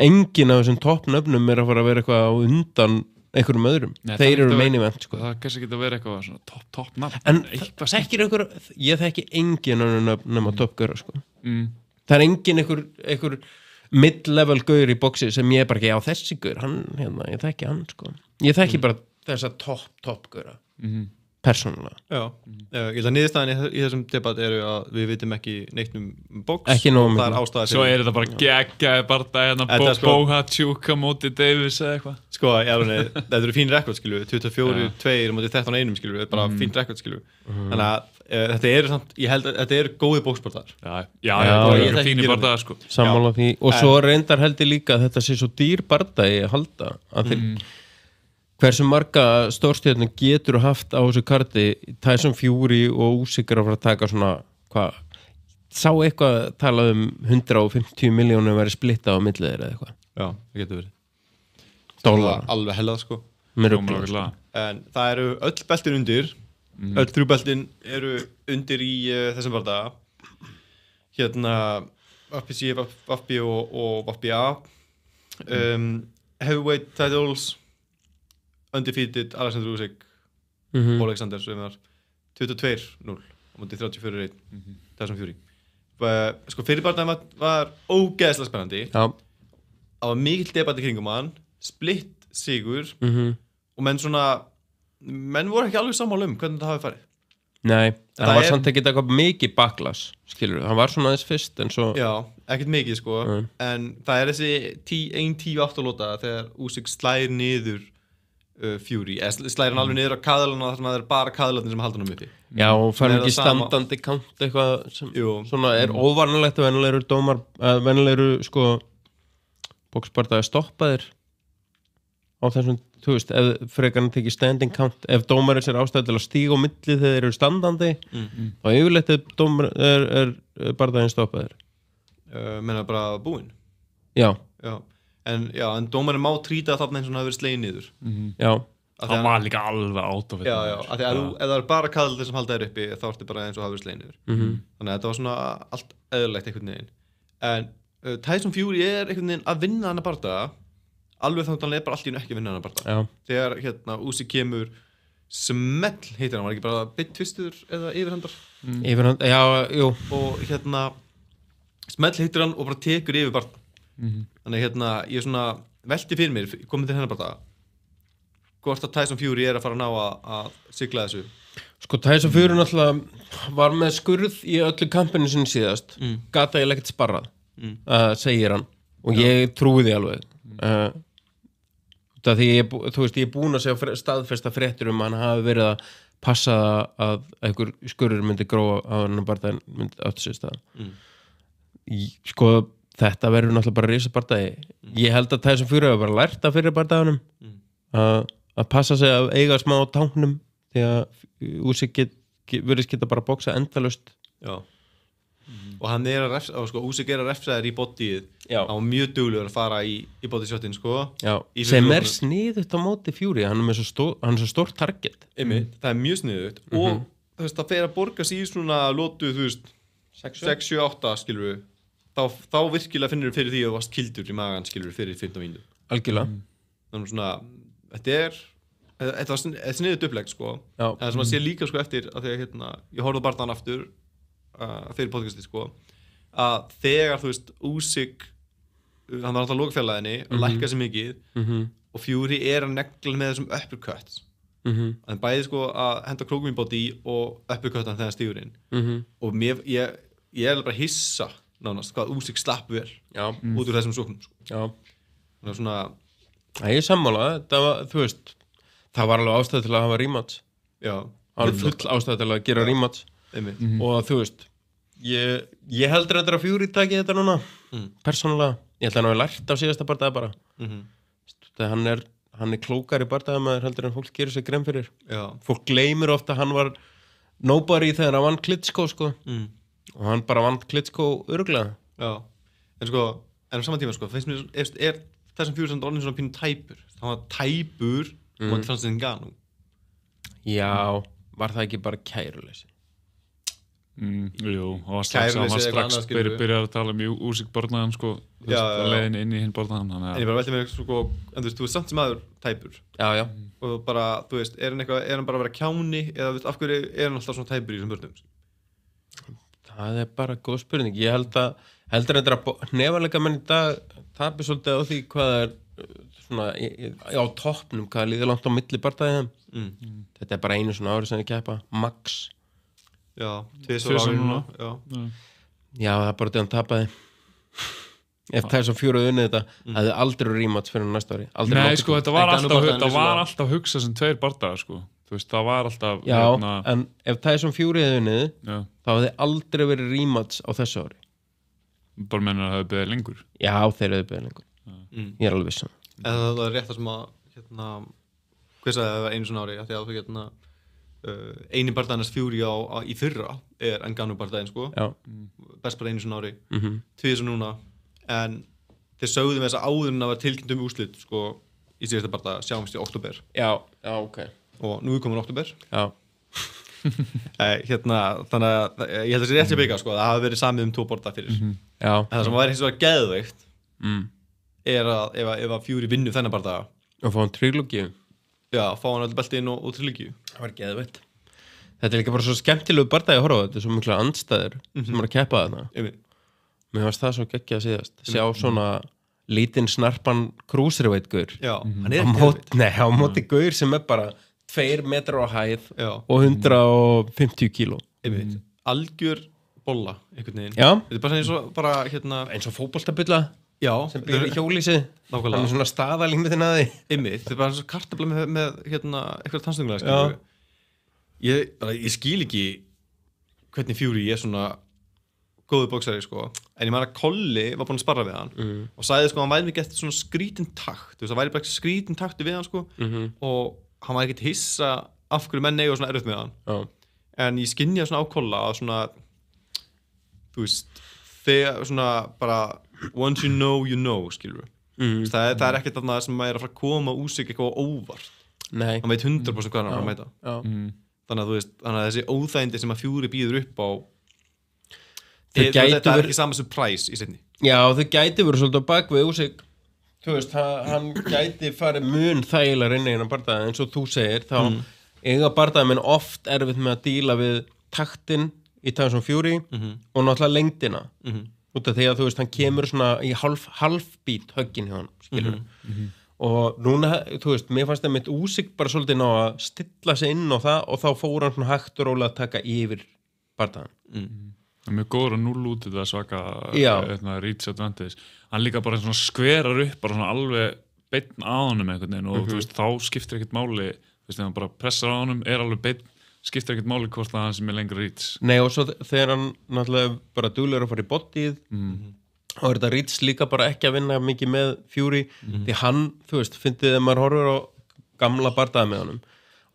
enginn af þessum toppnöfnum er að fara að vera eitthvað á undan einhverjum öðrum þeir eru main event sko það kannski geta verið eitthvað svona topp nafn en þekkir einhver ég þekki enginn nema toppgöra sko það er enginn einhver mid-level gaur í boxi sem ég bara ekki, já þessi gaur, hann, hérna, ég þekki hann, sko. Ég þekki bara þessa topp gaura, persónulega. Já, ég held að niðurstaðan í þessum debatt eru að við vitum ekki neitt box Ekki nógu og það mikið. ástæða Svo þetta bara geggjaði bara hérna Þetta sko- Boha Tjúka móti Davis eða eitthvað. Sko, þetta eru fín rekord, skilju 24-2 móti 13-1, skilju bara fínt rekord, skilju þannig að þetta eru samt, ég held að þetta eru góði bókspartar Já, ég það er þekki fínir það. bara það, sko. Sammála því, og svo reyndar held ég líka að þetta sé svo dýr bardagi að halda að þeir hversu marga stórstjörnum getur haft á þessu karti Tyson Fury og Usyk að fara að taka svona, hvað sá eitthvað talað 150 miljónum verið splitta á millið eða eitthvað Já, það getur verið dólar, alveg hellað, sko með Hljómar rugl ágætlega. en það eru öll beltin undir öll 3 beltin eru undir í þessum bardaga hérna FPC, FP og FBA heavyweight titles undefeated Alexander Usyk og Alexander sem var 22-0 á móti 34-1 þessum Fury sko fyrir barndaginn var ógeðslega spennandi Já, það var mikill debatt í kringum hann splitt sigur og menn voru ekki alveg sammála hvernig það hafi farið nei, Það það var er- samt ekki eitthvað mikið backlash, skilur, hann var svona aðeins fyrst en svo, já, ekkert mikið sko en það er þessi 1-10-8 lóta þegar Usyk slæðir niður Fury, eða slæðir hann alveg niður á kaðlana þar sem það er bara kaðlarnir sem halda hann uppi já, og fann Sem er ekki það sama. standandi kant eitthvað sem Jú. svona er óvarnilegt að venjulegur dómar, að venjulegur sko bóksbardaði stoppaðir á þessum, þú veist, ef frekar hann tekið standing count, ef dómarinn sér ástæði til að stíga á milli þegar þeir eru standandi þá yfirleitt er bardaðin stoppaðir menna bara búinn já, en dómarinn má trýta þarna eins og hann hafi verið slegin niður já, Af því Það að- var líka alveg átofið. af því að ef það er bara kaðlarnir sem halda þér uppi þá ertu bara eins og hafi verið slegin niður þannig að þetta var svona allt eðlilegt einhvern veginn en Tyson Fury er einhvern veginn að vinna hana bardaga alveg þannig að hann er bara allt í einu ekki að vinna hana bardaga já, þegar hérna Usyk kemur smell heitir hann, var ekki bara bit twistur eða yfirhandar yfirhand, já, jú og hérna smell heitir hann og bara tekur yfir barða þannig hérna ég svona velti fyrir mér komið til hennar barða hvort að Tyson Fury er að fara að ná að sigla þessu sko Tyson Fury náttúrulega var með skurð í öllu kampinu sinni síðast gata ég ekkert sparrað segir hann og ég trúi því alveg það því þú veist ég er búin að segja staðfesta fréttur hann hafi verið að passa að einhver skurður myndi gróa á hann bara myndi átt sér stað sko þetta verður náttúrulega bara risa bardagi ég held að Tyson Fury hafa bara lært að fyrir bardaganum að passa sig að eiga smá á tánum því að Usyk verðist geta bara bóksa endalaust já og hann er að refsa, sko, Usyk er að refsa þér í bodyið Já. hann var mjög duglegur að fara í bodyshotin sko já, Í sem fyrstu er lotunum. sniðut á móti Fury hann er svo stórt target það er mjög sniðugt og þú veist það fer að borga sig í svona lótu þú veist 6-7-8 skilur við þá virkilega finnur fyrir því að þú varst kildur í magan skilur við fyrir 15 mínútur algjörlega þannig svona þetta var sniðugt upplegt sko Já. en það sem að sé líka sko eftir að þegar hérna ég horfði á barðan aftur fyrir podcasti sko að þegar þú veist Usyk hann var alltaf lokafélaginni og lækka sér mikið og Fury er að negla með þessum uppercuts en bæði sko að henda krókum í body og uppercutan þegar hann stígur inn og ég er bara hissa nánast hvað Usyk slapp vel já, út úr þessum sóknum sko. já þannig að svona Það er sammála, það var, þú veist það var alveg ástæð til að hafa rematch já alveg full ástæð til að gera rematch einmitt og þú veist ég heldur að Fury taki þetta núna persónulega, ég held að hann hafi lært á síðasta bardaga bara þegar hann er klókari bardagamaður heldur en fólk gerir sig grein fyrir já fólk gleymir ofta að hann var nobody þegar hann vann Klitschko sko og hann bara vann Klitschko öruglega já en sko en á saman tíma sko finnst mér er þessum Fury sem orðin svona pínu tæpur hann var tæpur og hann fannst þinn Ngannou já, var það ekki bara kæruleysi Jú, og Kæruleysi hann var eða eitthvað strax annað, skilurðu. byrjar að tala um Usyk borðnaðan sko, þú Já, veist, já, já. leiðin inn í hinn borðnaðan en ég bara velti mér sko en þú veist samt sem aður tæpur já, og bara þú veist er hann bara að vera kjáni eða þú veist af hverju er hann alltaf svona tæpur í þessum börnum það er bara góð spurning ég held að heldur þetta að nefanleika menn í dag tapi svolítið á því hvað er svona á toppnum, hvað líður langt á milli bardaði þetta er bara einu svona ári sem ég keppa max já, 2 ári núna já, það er bara því hann tapaði ef það er svo 4 unnið þetta það hefði aldrei rematch fyrir næsta ári aldrei nei, sko, þetta var alltaf hugsa sem 2 bardagar, sko þú veist, það var alltaf já, en ef það er svo 4 unnið þá hefði aldrei verið rematch á þessu ári bara mennir að það hefði beðið lengur já, þeir hefði beðið lengur ég er alveg viss eða það er rétt það sem að hvað sagði það var einu svona ári því að þú eini bardaðinast Fury í fyrra er Ngannou bardaðin sko best bara einu svona ári 2 sem núna en þeir sögðu með þess að áðurinn að vera tilkynnt úrslit sko í síðasta bardaða sjáumst í október já, ok og nú er komin október já þannig að ég held að það sé rétt að byggja sko það hafi verið samið 2 bardaða fyrir en það sem var hins vegar geðveikt er að ef að Fury vinnur þennan bardaða og fá hann trilógíu já, fá hann allir belti inn og trilógíu það var geðveikt þetta er líka bara svo skemmtilegu bardaði að horfa þetta er svo mikla andstæður sem er að keppa þarna mér varst það svo geggjað að síðast sjá svona lítinn snarpan cruiserweight gaur já, hann er ekki á móti gaur sem er bara 2 metrar á hæð og 150 kíló algjör bolla einhvern veginn þetta er bara eins og bara eins og fótboltabulla sem býr í hjólísi hann er svona staðalímið að því þetta er bara eins og kartabla með eitthvað tannstönglega ég skil ekki hvernig Fury er svona góður boxari sko en ég meina að Kolli var búinn að sparra við hann og sagði sko hann væri mikið eftir svona skrítin takt þú veist það væri bara skrítin taktu við hann sko og hann var ekkert hissa af hverju menn eiga svona erfitt með hann en ég skynja svona á Kolla að svona þú veist þegar svona bara once you know skilur það er ekkert þarna sem er að fara að koma úr sig eitthvað óvart hann veit 100% hvað hann er að mæta þannig að þú veist þannig að þessi óþægindi sem að Fury býður upp á þetta er ekki sama surprise í seinni já þau gæti verið svolítið á bakvið úr sig þú veist hann gæti farið mun þægilega inn í hennar bardaði eins og þú segir þá eiga bardaði menn oft erfitt með að díla við taktinn í Tyson Fury og náttúrulega lengdina út af því að þú veist hann kemur svona í halfbít höggin hjá hann skilur og núna þú veist mér fannst það mitt Usyk bara svolítið ná að stilla sig inn á það og þá fór hann svona hægt og rólega að taka yfir bardaðan það er mjög góður að null út þetta svaka reach advantage hann líka bara svona skverar upp bara svona alveg beinn á honum einhvern veginn og þú veist þá skiptir ekkert máli þú veist þegar hann bara pressar á honum er alveg beinn skiptir ekkert máli hvort það hann sem er lengra reach nei og svo þegar hann náttúrulega bara duglegur að fara í bodyð og er þetta reach líka bara ekki að vinna mikið með Fury því hann þú veist fyndið þegar maður horfir á gamla bardaði með honum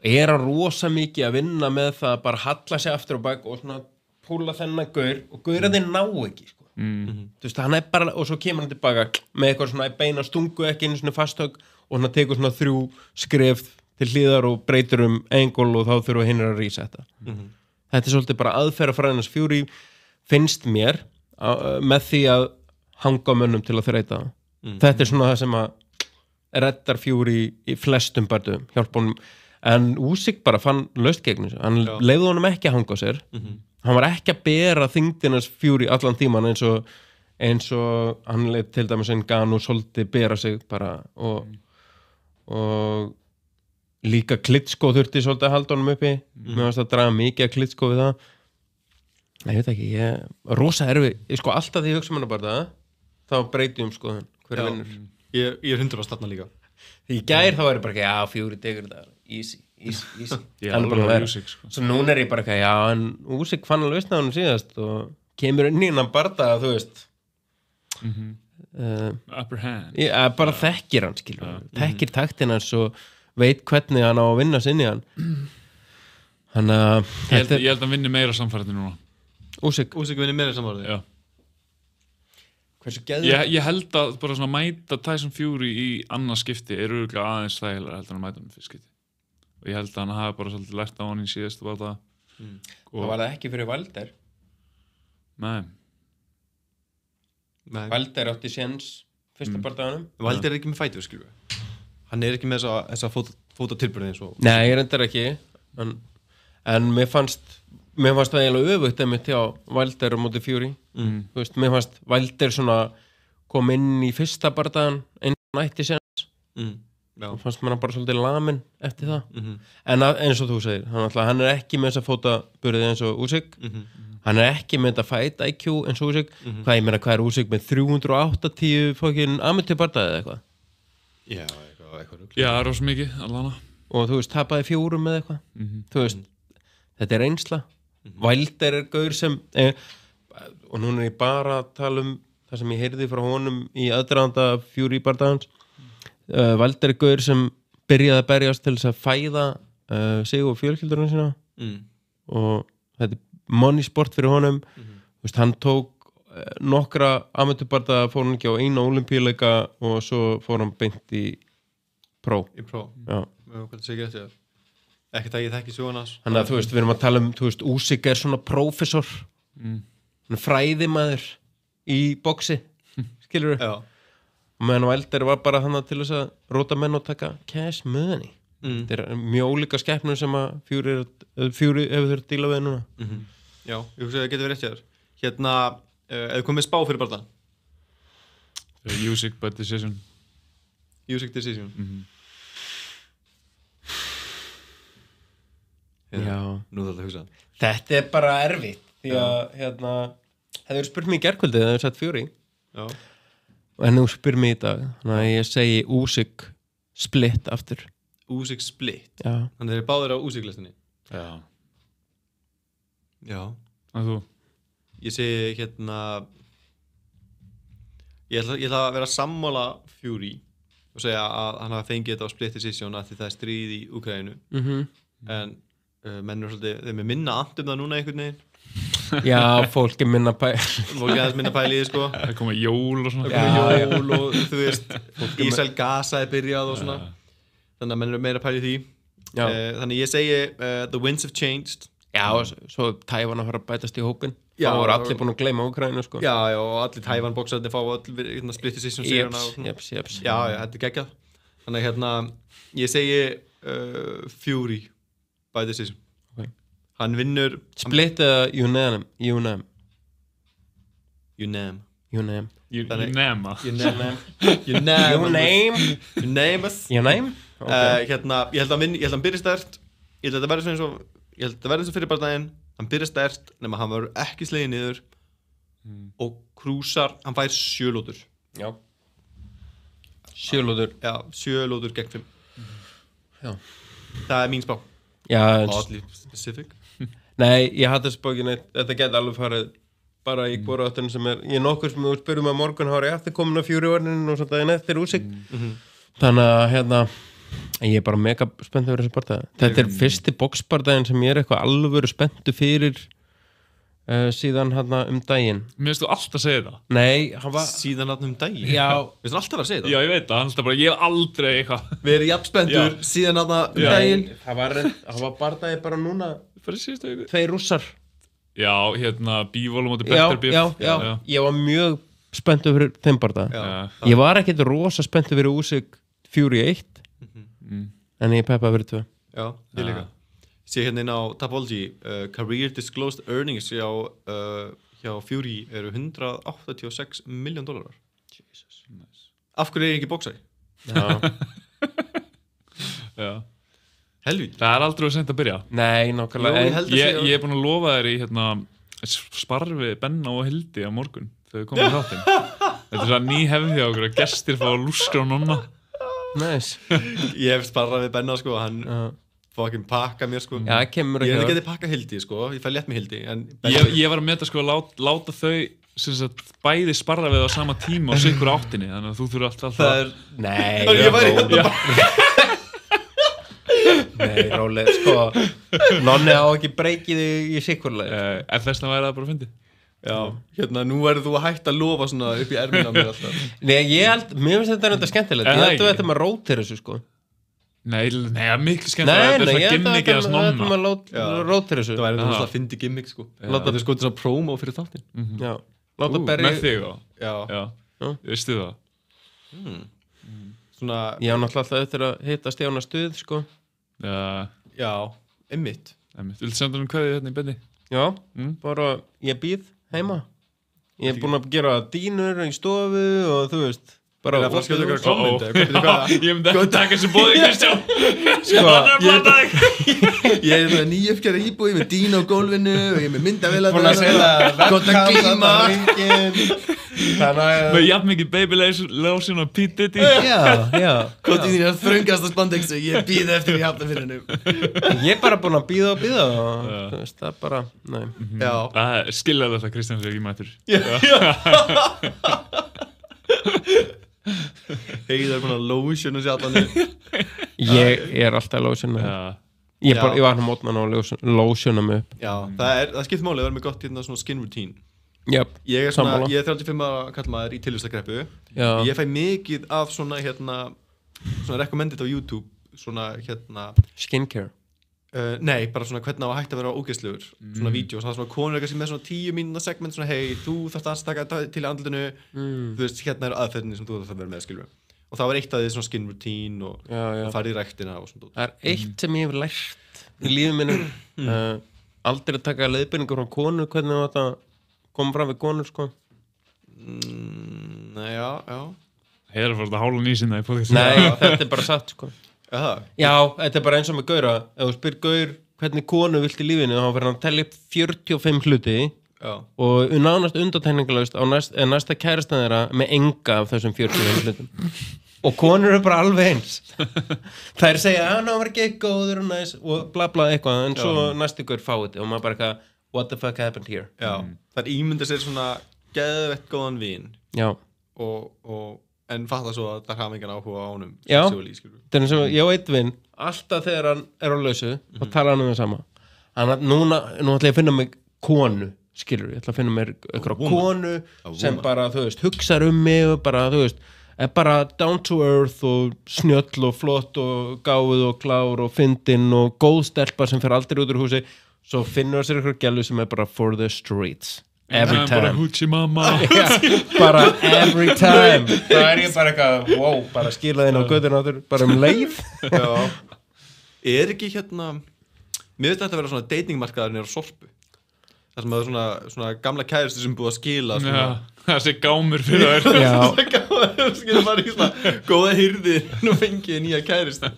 er hann rosa mikið að vinna með það bara halla sig aftur á bak og svona púla þennan gaur og gaurarnir ná ekki sko. Þú veist, hann er bara og svo kemur hann tilbaka með eitthvað svona beina stungu ekki einu svona fasthögg og hann tekur svona 3 skref til hlýðar og breytir engul og þá þurfa hinn að resetta þetta er svolítið bara aðferðafræðinans Fury finnst mér með því að hanga mönnum til að þreita þetta er svona það sem að reddar Fury í flestum barðum hjálpa honum en Usyk bara fann laust gegn þessu hann leyfði honum ekki að hanga á sér hann var ekki að bera þyngdinans Fury allan tíman eins og hann leit til dæmis Ngannou svolítið bera sig bara og líka Klitschko þurfti svolítið að halda honum uppi mér varst að draga mikið að Klitschko við það ég veit ekki, rosa erfi sko alltaf því ég hugsa mér bara það þá breyti sko hver vinnur ég er 100% þarna líka í gær þá er ég bara ekki, já Fury tekur þetta easy hann er bara að vera sko. svo núna er ég bara ekki, já en Usyk fann alveg veistna hann síðast og kemur inn í hann bardaða þú veist upper hand bara þekkir hann skilur þekkir taktina og veit hvernig hann á að vinna sinni hann ég held að hann vinni meira samfærið núna Usyk vinni meira samfærið já ég held að bara svona mæta Tyson Fury í annað skipti er örugglega aðeins þægilega heldur en að mæta hann í fyrst skipti og ég held að hann hafi bara svolítið lært á hann í síðast og það var það ekki fyrir Wilder nei Wilder átti séns fyrsta bardaganum Wilder er ekki með fætur skilur hann er ekki með þessa fótatilburði eins og nei, ég reyndar ekki en mér fannst mér fannst það eiginlega öfugt einmitt hjá Wilder á móti Fury þú veist, mér fannst Wilder svona kom inn í fyrsta bardagan eins og nætti sens og fannst mér bara svolítið lamin eftir það en eins og þú segir, hann ekki með þess að fótaburði eins og Usyk hann ekki með þetta fight IQ eins og Usyk hvað er Usyk með 380 fokkin amateur bardaði eða eitthvað eitthvað já, rosa mikið, alveg og þú veist, tapaði 4 með eitthvað þú veist, þetta er reynsla Wilder gaur sem og núna ég bara að tala það sem ég heyrði frá honum í aðdraganda Fury bardagans Wilder gaur sem byrjaði að berjast til þess að fæða sig og fjölskyldurinn sína og þetta er money sport fyrir honum þú veist, hann tók nokkra amatöbardaga fór hann ekki á einu ólympíuleika og svo fór hann beint í pró já ekki það ég þekki sögunas þannig að þú veist, við erum að tala þú veist, Usyk er svona prófessor fræðimaður í boxi skilurðu og meðan Wilder var bara þannig til þess að róta menn og taka cash money þetta er mjög ólíka skepnur sem að Fury hefur þurft að díla við núna já, ég hugsa að það getur verið rétt hérna, ef þú komið spá fyrir bara Usyk by decision já, nú þarf það að hugsa þetta er bara erfitt því að hérna, hefur spurt mig í gærkvöldið þegar ég sett Fury já en þú spyr mig í dag þannig að ég segi Usyk split aftur Usyk split já. Þannig þeir eru báðir á Usyk-listinni já og þú? Ég segi hérna ég ætla að vera sammála Fury og segja að hann hafa fengið þetta á split decision að því það er stríð í Úkraínu en menn eru svolítið þeim er minna andum það núna einhvern veginn já, fólk er minna pæli sko. það koma jól og svona jól og þú veist Ísrael Gaza er byrjað og svona þannig að menn eru meira pæli því þannig ég segi the winds have changed já, og svo Tævan að fara að bætast í hópin þá voru allir búin að gleyma Úkraínu sko. já, og allir Tævan bóksarnir fá allir split decision jeps. já, þetta er geggjað þannig að hérna, ég segi Fury by decision hann vinnur split eða unanimous hérna, ég held að hann byrja sterkt ég held að verða eins og fyrir bardaginn hann byrja sterkt nema hann verður ekki slegið niður og krúsar, hann fær 7 lótur já 7 lótur já, 7 lótur gegn 5 já það er mín spá já, oddly specific nei, ég hatt þessu bókin þetta geti alveg farið bara í hvora áttunum sem er ég nokkur sem þú spyrum að morgun hári eftir komin á Fury-orðinu og svo daginn eftir Usyk þannig að hérna ég er bara mega spenntur fyrir þessu bardaga þetta er fyrsti boxbardaginn sem ég er eitthvað alvöru spenntur fyrir síðan hérna daginn mér finnst þú alltaf að segja það nei, síðan hérna daginn já, við finnst alltaf að segja það já, ég veit það, hann er bara, ég hef aldrei eitthvað við erum jafn spenntur síðan hérna daginn það var bardagi bara núna fyrir síðustu viku 2 rússar já, hérna, Bivol og Better já, ég var mjög spenntur fyrir þeim bardaga ég var ekkert rosa spenntur fyrir Usyk Fury 1 en ég peppaði fyrir 2 já, ég líka sé hérna inn á Tapology career disclosed earnings hjá Fury eru $186 million Jesus. Nice. Af hverju er ekki bóksari? já helvít það er aldrei sent að byrja nei, nákvæmlega ég er búin að lofa þér í hérna, sparfi Benna og Hildi á morgun þegar við komum í þáttinn þetta er svona ný hefði á okkur að gestir fá að lúskra á nonna nice. ég hef sparrað við Benna sko hann fucking pakka mér sko já, kemur ekki ég geti pakka Hildi sko ég fæ létt með Hildi en ég var að meta sko að láta þau sagt, bæði sparra við á sama tíma og sikur áttinni þannig að þú þurfa alltaf það er nei, ég væri hérna nei, róleg sko nonni á ekki breykið í sikurleik en þess að væri það bara að fyndi já, hérna nú verður þú að hætta að lofa svona upp í ermina mér alltaf nei, mér finnst þetta reynda skemmtilegt ég held að þetta með rótir þessu sko nei, miklu skemmtilegt þetta er svona gimmick eða nonna þetta með rótir þessu það væri þú að fyndi gimmick sko láta þau sko svona promo fyrir þáttinn já, láta berri með þig já, veistu það svona ég á náttúrulega alltaf eftir að hitta Stjána Stuð sko já, einmitt viltu senda hann kveðið hérna í benni? Já, bara ég býð heima. Ég búinn að gera dýnur í stofu og þú veist, bara Það flaskið ykkur kommenti Ég myndi ekki taka þessu bóði, Kristján Ég er nýjöfgjara íbúi með dýna á gólfinu og ég er með myndavél búinn að segja gott að glíma Þannig Með jafn mikið baby-lotion og P. Diddy Já Gott í þín að þröngast á spandexu Ég býð eftir í hafnafyrinum Ég er bara búinn að bíða og þú veist, það er bara, nei Það skilja þetta Kristján sér ekki mættur Heiðar búinn að lotion og sér allan Ég er alltaf lotion Ég var hann mótnan á lotiona mig upp Já, það skipt máli að vera með gott hérna svona skin routine Yep, Ég er 35 ára kallmaður í tilvistarkreppu Ég fæ mikið af svona svona recommended á YouTube svona skincare Nei, bara svona hvernig á að hægt að vera ógeðslegur svona vídeo, svona konur eitthvað sem með svona 10 mínúna segment svona hei, þú þarft að taka til í andlutinu þú veist, hérna er aðferðinni sem þú þarft að vera með skilur og það var eitt af því svona skin routine og farið í ræktina og svona Það er eitt sem ég hef lært í lífið mínu aldrei að taka leiðbeiningar frá konu hvernig þetta koma fram við konur sko Nei, já Heiðar fór þetta hálun í sinna í podcast Nei, þetta er bara satt sko Já, þetta er bara eins og með gaura ef þú spyr gaur hvernig konu vilt í lífinu þá verður hann að tella upp 45 hluti og nánast undantekningarlaust er næsta kærastan þeirra með enga af þessum 45 hlutum og konur eru bara alveg eins þær segja að hann var ekki góður og næs og bla bla eitthvað en svo næstu gaur fá þetta og maður bara eitthvað what the fuck happened here það ímynda sér svona geðvett góðan vín en fatta svo að það hafa engan áhuga á honum það er eins og ég og eitt vinn alltaf þegar hann er á lausu og tala hann um það sama nú ætla ég að finna mig konu skilur, ég ætla að finna mér einhverja konu sem bara, þú veist, hugsar mig og bara, þú veist, er bara down to earth og snjöll og flott og gáð og klár og fyndin og góð stelpa sem fer aldrei út úr húsi svo finnur sér einhverja gælu sem er bara for the streets every time bara húchi mamma bara every time það er ég bara eitthvað wow, bara skila þín á göttuna bara leið er ekki mér veist þetta að vera svona datingmarkaðar nýra Sorpu það sem að svona gamla kæristu sem búið að skila það sé gámur fyrir þær skilur bara í svona góða hirðir og fengið nýja kæristu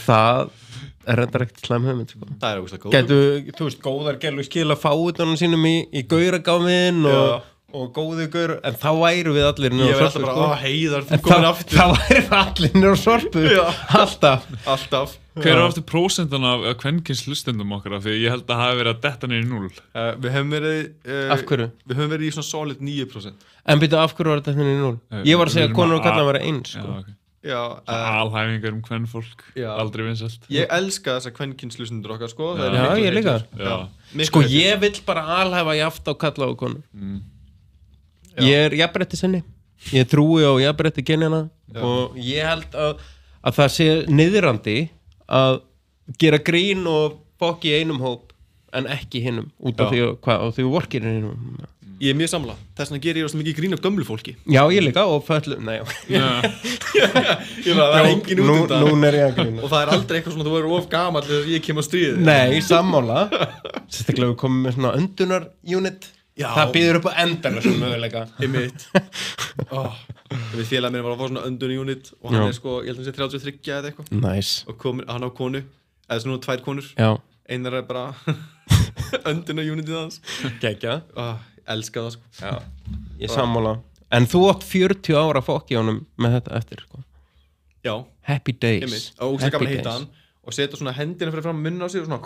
það er reyndar ekkert slæm hugmynd sko. Það er ógeðslega góð Gætu, þú veist, góðar gælu skila fáutunum sínum í gauragáfin og góðu gaur en þá væru við allir ég verð alltaf bara, Heiðar, þú komin aftur þá væru við allir nýra Sorpu alltaf Hver er aftur prósentan af kvenkins hlustendum okkar af því ég held að hafa verið að detta niður í 0 Við höfum verið Af hverju? Við höfum verið í svona solid 9% En byrju, af hverju var þetta niður í 0? Ég var að segja að konur og kallar að vera eins sko. Alhæfingar kvenfólk aldrei vinsælt Ég elska þessa kvenkynslustendur okkar sko. Já, ég líka Sko, ég vill bara alhæfa jaft á kalla og konur Ég er jafnrétti sinni Ég trúi á jafnrétti kynjana og ég held að það sé niðrandi að gera grín og fokk í einum hóp en ekki hinnum út af því vorkir hinnum Ég er mjög sammála. Þess vegna gerir ég svo mikið grín af gömlu fólki. Já, ég líka og föllum. Nei, það er engin út undan. Nú er ég að grína. Og það er aldrei eitthvað svona þú verður of gamall þegar ég kem á stríðið. Nei, sammála. Sérstaklega við komum með svona öndunar-unit. Það býður upp á endarna sem möguleika. Einmitt. Við félag mér var að fá svona öndunar-unit og hann er sko, ég held að hann sé 33 eða eitthvað. Nice. Og hann á konu, eða svona 2 konur. Já. Einar er bara öndunar-unitið hans. Geggjað. Elska það sko. Já, ég sammála. En þú átt 40 ára fokk í honum með þetta eftir sko. Já. Happy days. Og það gaman að hitta hann og setja svona hendina fyrir fram munna á sig og svona og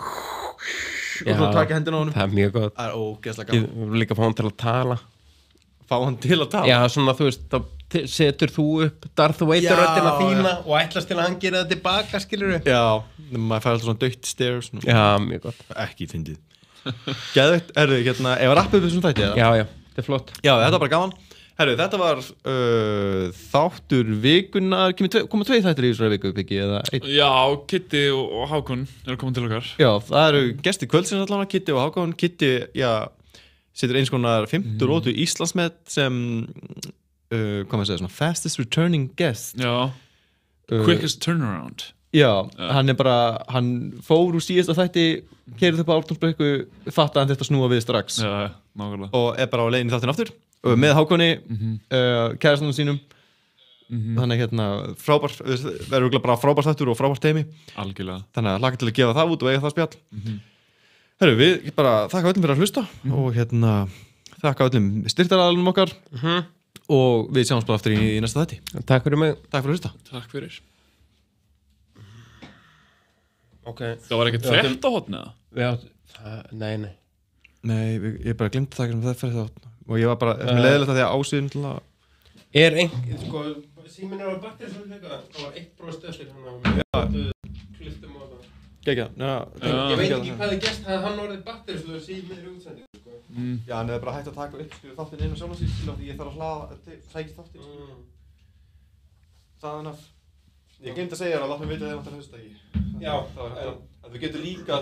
svo taka hendina á honum. Það er mjög gott. Það er ógeðslega gaman. Ég vil líka fá hann til að tala. Fá hann til að tala? Já, svona þú veist, þá setur þú upp Darth Vader röddina þína og ætlast til að hann gera það tilbaka, skilurðu? Já, maður fær alltaf svona dautt stare svona. Já, mjög gott. Ekki fyndið. Geðveikt, herru, hérna, ef að rappið við þessum þætti, eða? Já, þetta er flott. Já, þetta var bara gaman. Herru, þetta var þáttur vikunar, koma 2 þættir í þessari viku, Piggi, eða 1? Já, Kitty og Hákon eru komin til okkar. Já, það eru gestir kvöldsins allavega, Kitty og Hákon. Kitty, já, setur eins konar 5. rótu Íslandsmet sem, hvað maður segja, svona fastest returning guest. Já, quickest turnaround. Já, hann fór úr síðasta þætti, keyrði upp á Ártúnsbrekku, fattaði hann þetta snúa við strax. Já, nákvæmlega. Og bara á leiðinni þáttinn aftur, með Hákoni, kærastunum sínum. Þannig frábær, verður bara frábær þáttur og frábær teimi. Algjörlega. Þannig að hlakka til að gefa það út og eiga það spjall. Herru, við bara þakka öllum fyrir að hlusta og þakka öllum styrktaraðalunum okkar og við sjáumst bara aftur í næsta þætti. Takk fyrir mig. Takk fyrir að hlusta. Takk fyrir. Okay. Það var ekkert fréttahotn eða? Nei. Nei, ég bara glemdi það það fyrir það og ég var bara leiðilegt að því að ásýðin til að sko, síminn á batterísöfnleika, það var 1% eftir hann kliftum á það. Gekja, ég veit ekki hvað þið gest að hann orðið batterísöfnleika síminn í útsendingu, sko. Já, hann hefði bara hægt að taka upp þáttinn inn á sjálfnarsýst því ég þarf að hlaða, sækja þáttinn. Staðan af. Ég gleymdi að segja þér að láta mig vita þegar það hlusta ekki. Já, en við getum líka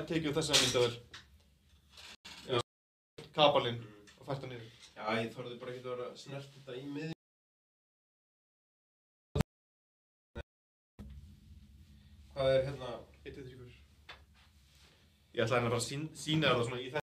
tekið upp þessa myndavél. Kabalinn og fært hann niður. Já, ég þorði bara ekki að vera snert þetta í miðjum. Hvað hérna? 1, 2, 3, 4. Ég ætlaði hérna bara að sýna þér það svona í þetta.